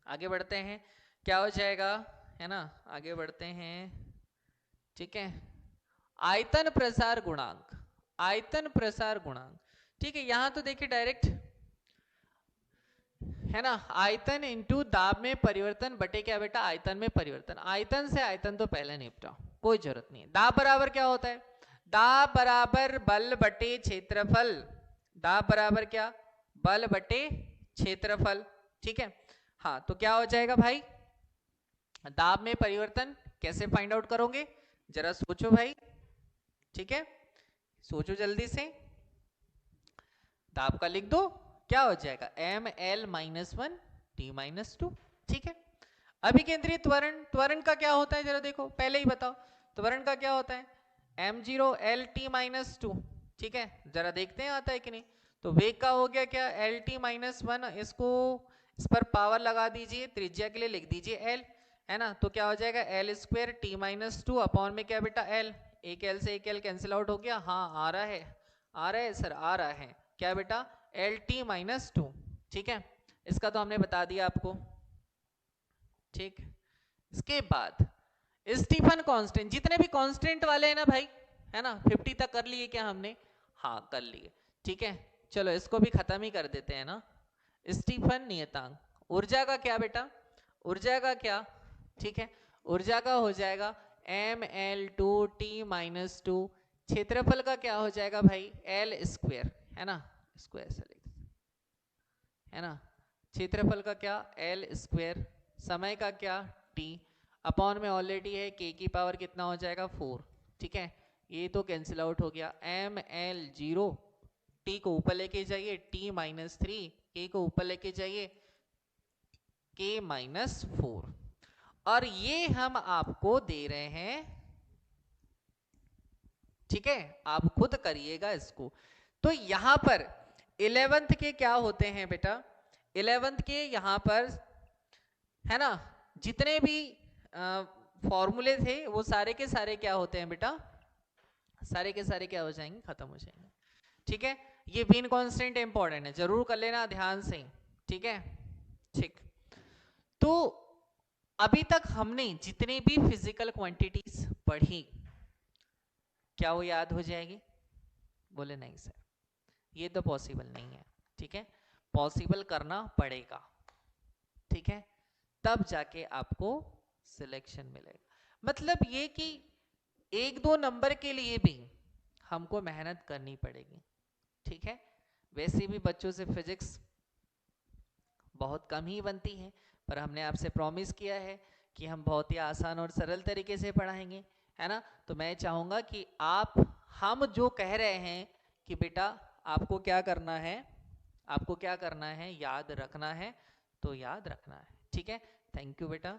आगे बढ़ते हैं, क्या हो जाएगा, है ना, आगे बढ़ते हैं। ठीक है, आयतन प्रसार गुणांक, आयतन प्रसार गुणांक। ठीक है, यहां तो देखिए डायरेक्ट, है ना, आयतन इंटू दाब में परिवर्तन बटे क्या बेटा, आयतन में परिवर्तन। आयतन से आयतन तो पहले निपटा, कोई जरूरत नहीं है। दाब बराबर क्या होता है, दाब बराबर बल बटे क्षेत्रफल, दाब बराबर क्या, बल बटे क्षेत्रफल। ठीक है, हाँ तो क्या हो जाएगा भाई, दाब में परिवर्तन कैसे फाइंड आउट करोगे, जरा सोचो भाई। ठीक है, सोचो जल्दी से, दाब का लिख दो, क्या हो जाएगा Ml-1T-2। ठीक है, अभिकेंद्रीय त्वरण, त्वरण का क्या होता है जरा देखो, पहले ही बताओ, त्वरण का क्या होता है M0L-T-2। ठीक है, जरा देखते हैं आता है कि नहीं। तो वेग का हो गया क्या L-T-1, इसको इस पर पावर लगा दीजिए, त्रिज्या के लिए लिख दीजिए L, है ना। तो क्या हो जाएगा L² T-2 अपॉन में क्या बेटा L, एक L से एक L कैंसिल आउट हो गया, हाँ आ रहा है, आ रहा है सर, आ रहा है क्या बेटा L-T-2। ठीक है, इसका तो हमने बता दिया आपको। ठीक, इसके बाद स्टीफन कांस्टेंट, जितने भी कांस्टेंट वाले हैं ना भाई, है ना, 50 तक कर लिए क्या हमने, हाँ कर लिए। ठीक है, चलो इसको भी खत्म ही कर देते हैं ना। स्टीफन नियतांक, ऊर्जा का क्या बेटा, ऊर्जा का क्या, ठीक है, ऊर्जा का हो जाएगा Ml2T-2, क्षेत्रफल का क्या हो जाएगा भाई L², है ना, इसको ऐसा लिख, है ना, क्षेत्रफल का क्या L², समय का क्या T, अपॉन में ऑलरेडी है K की पावर कितना हो जाएगा 4। ठीक है, ये तो कैंसिल आउट हो गया, Ml0, T को ऊपर लेके जाइए T-3, K को ऊपर लेके जाइए K-4, और ये हम आपको दे रहे हैं। ठीक है, आप खुद करिएगा इसको। तो यहां पर 11th के क्या होते हैं बेटा, 11th के यहां पर, है ना, जितने भी फॉर्मूले थे वो सारे के सारे क्या होते हैं बेटा, सारे के सारे क्या हो जाएंगे, खत्म हो जाएंगे। ठीक है, ये बीन कांस्टेंट इंपॉर्टेंट है, जरूर कर लेना ध्यान से। ठीक है, ठीक। तो अभी तक हमने जितने भी फिजिकल क्वांटिटीज पढ़ी, क्या वो याद हो जाएगी? बोले नहीं सर, ये तो पॉसिबल नहीं है। ठीक है, पॉसिबल करना पड़ेगा। ठीक है, तब जाके आपको सिलेक्शन मिलेगा। मतलब ये कि एक दो नंबर के लिए भी हमको मेहनत करनी पड़ेगी। ठीक है, वैसे भी बच्चों से फिजिक्स बहुत कम ही बनती है, पर हमने आपसे प्रॉमिस किया है कि हम बहुत ही आसान और सरल तरीके से पढ़ाएंगे, है ना। तो मैं चाहूंगा कि हम जो कह रहे हैं कि बेटा आपको क्या करना है, आपको क्या करना है, याद रखना है, तो याद रखना है। ठीक है, थैंक यू बेटा।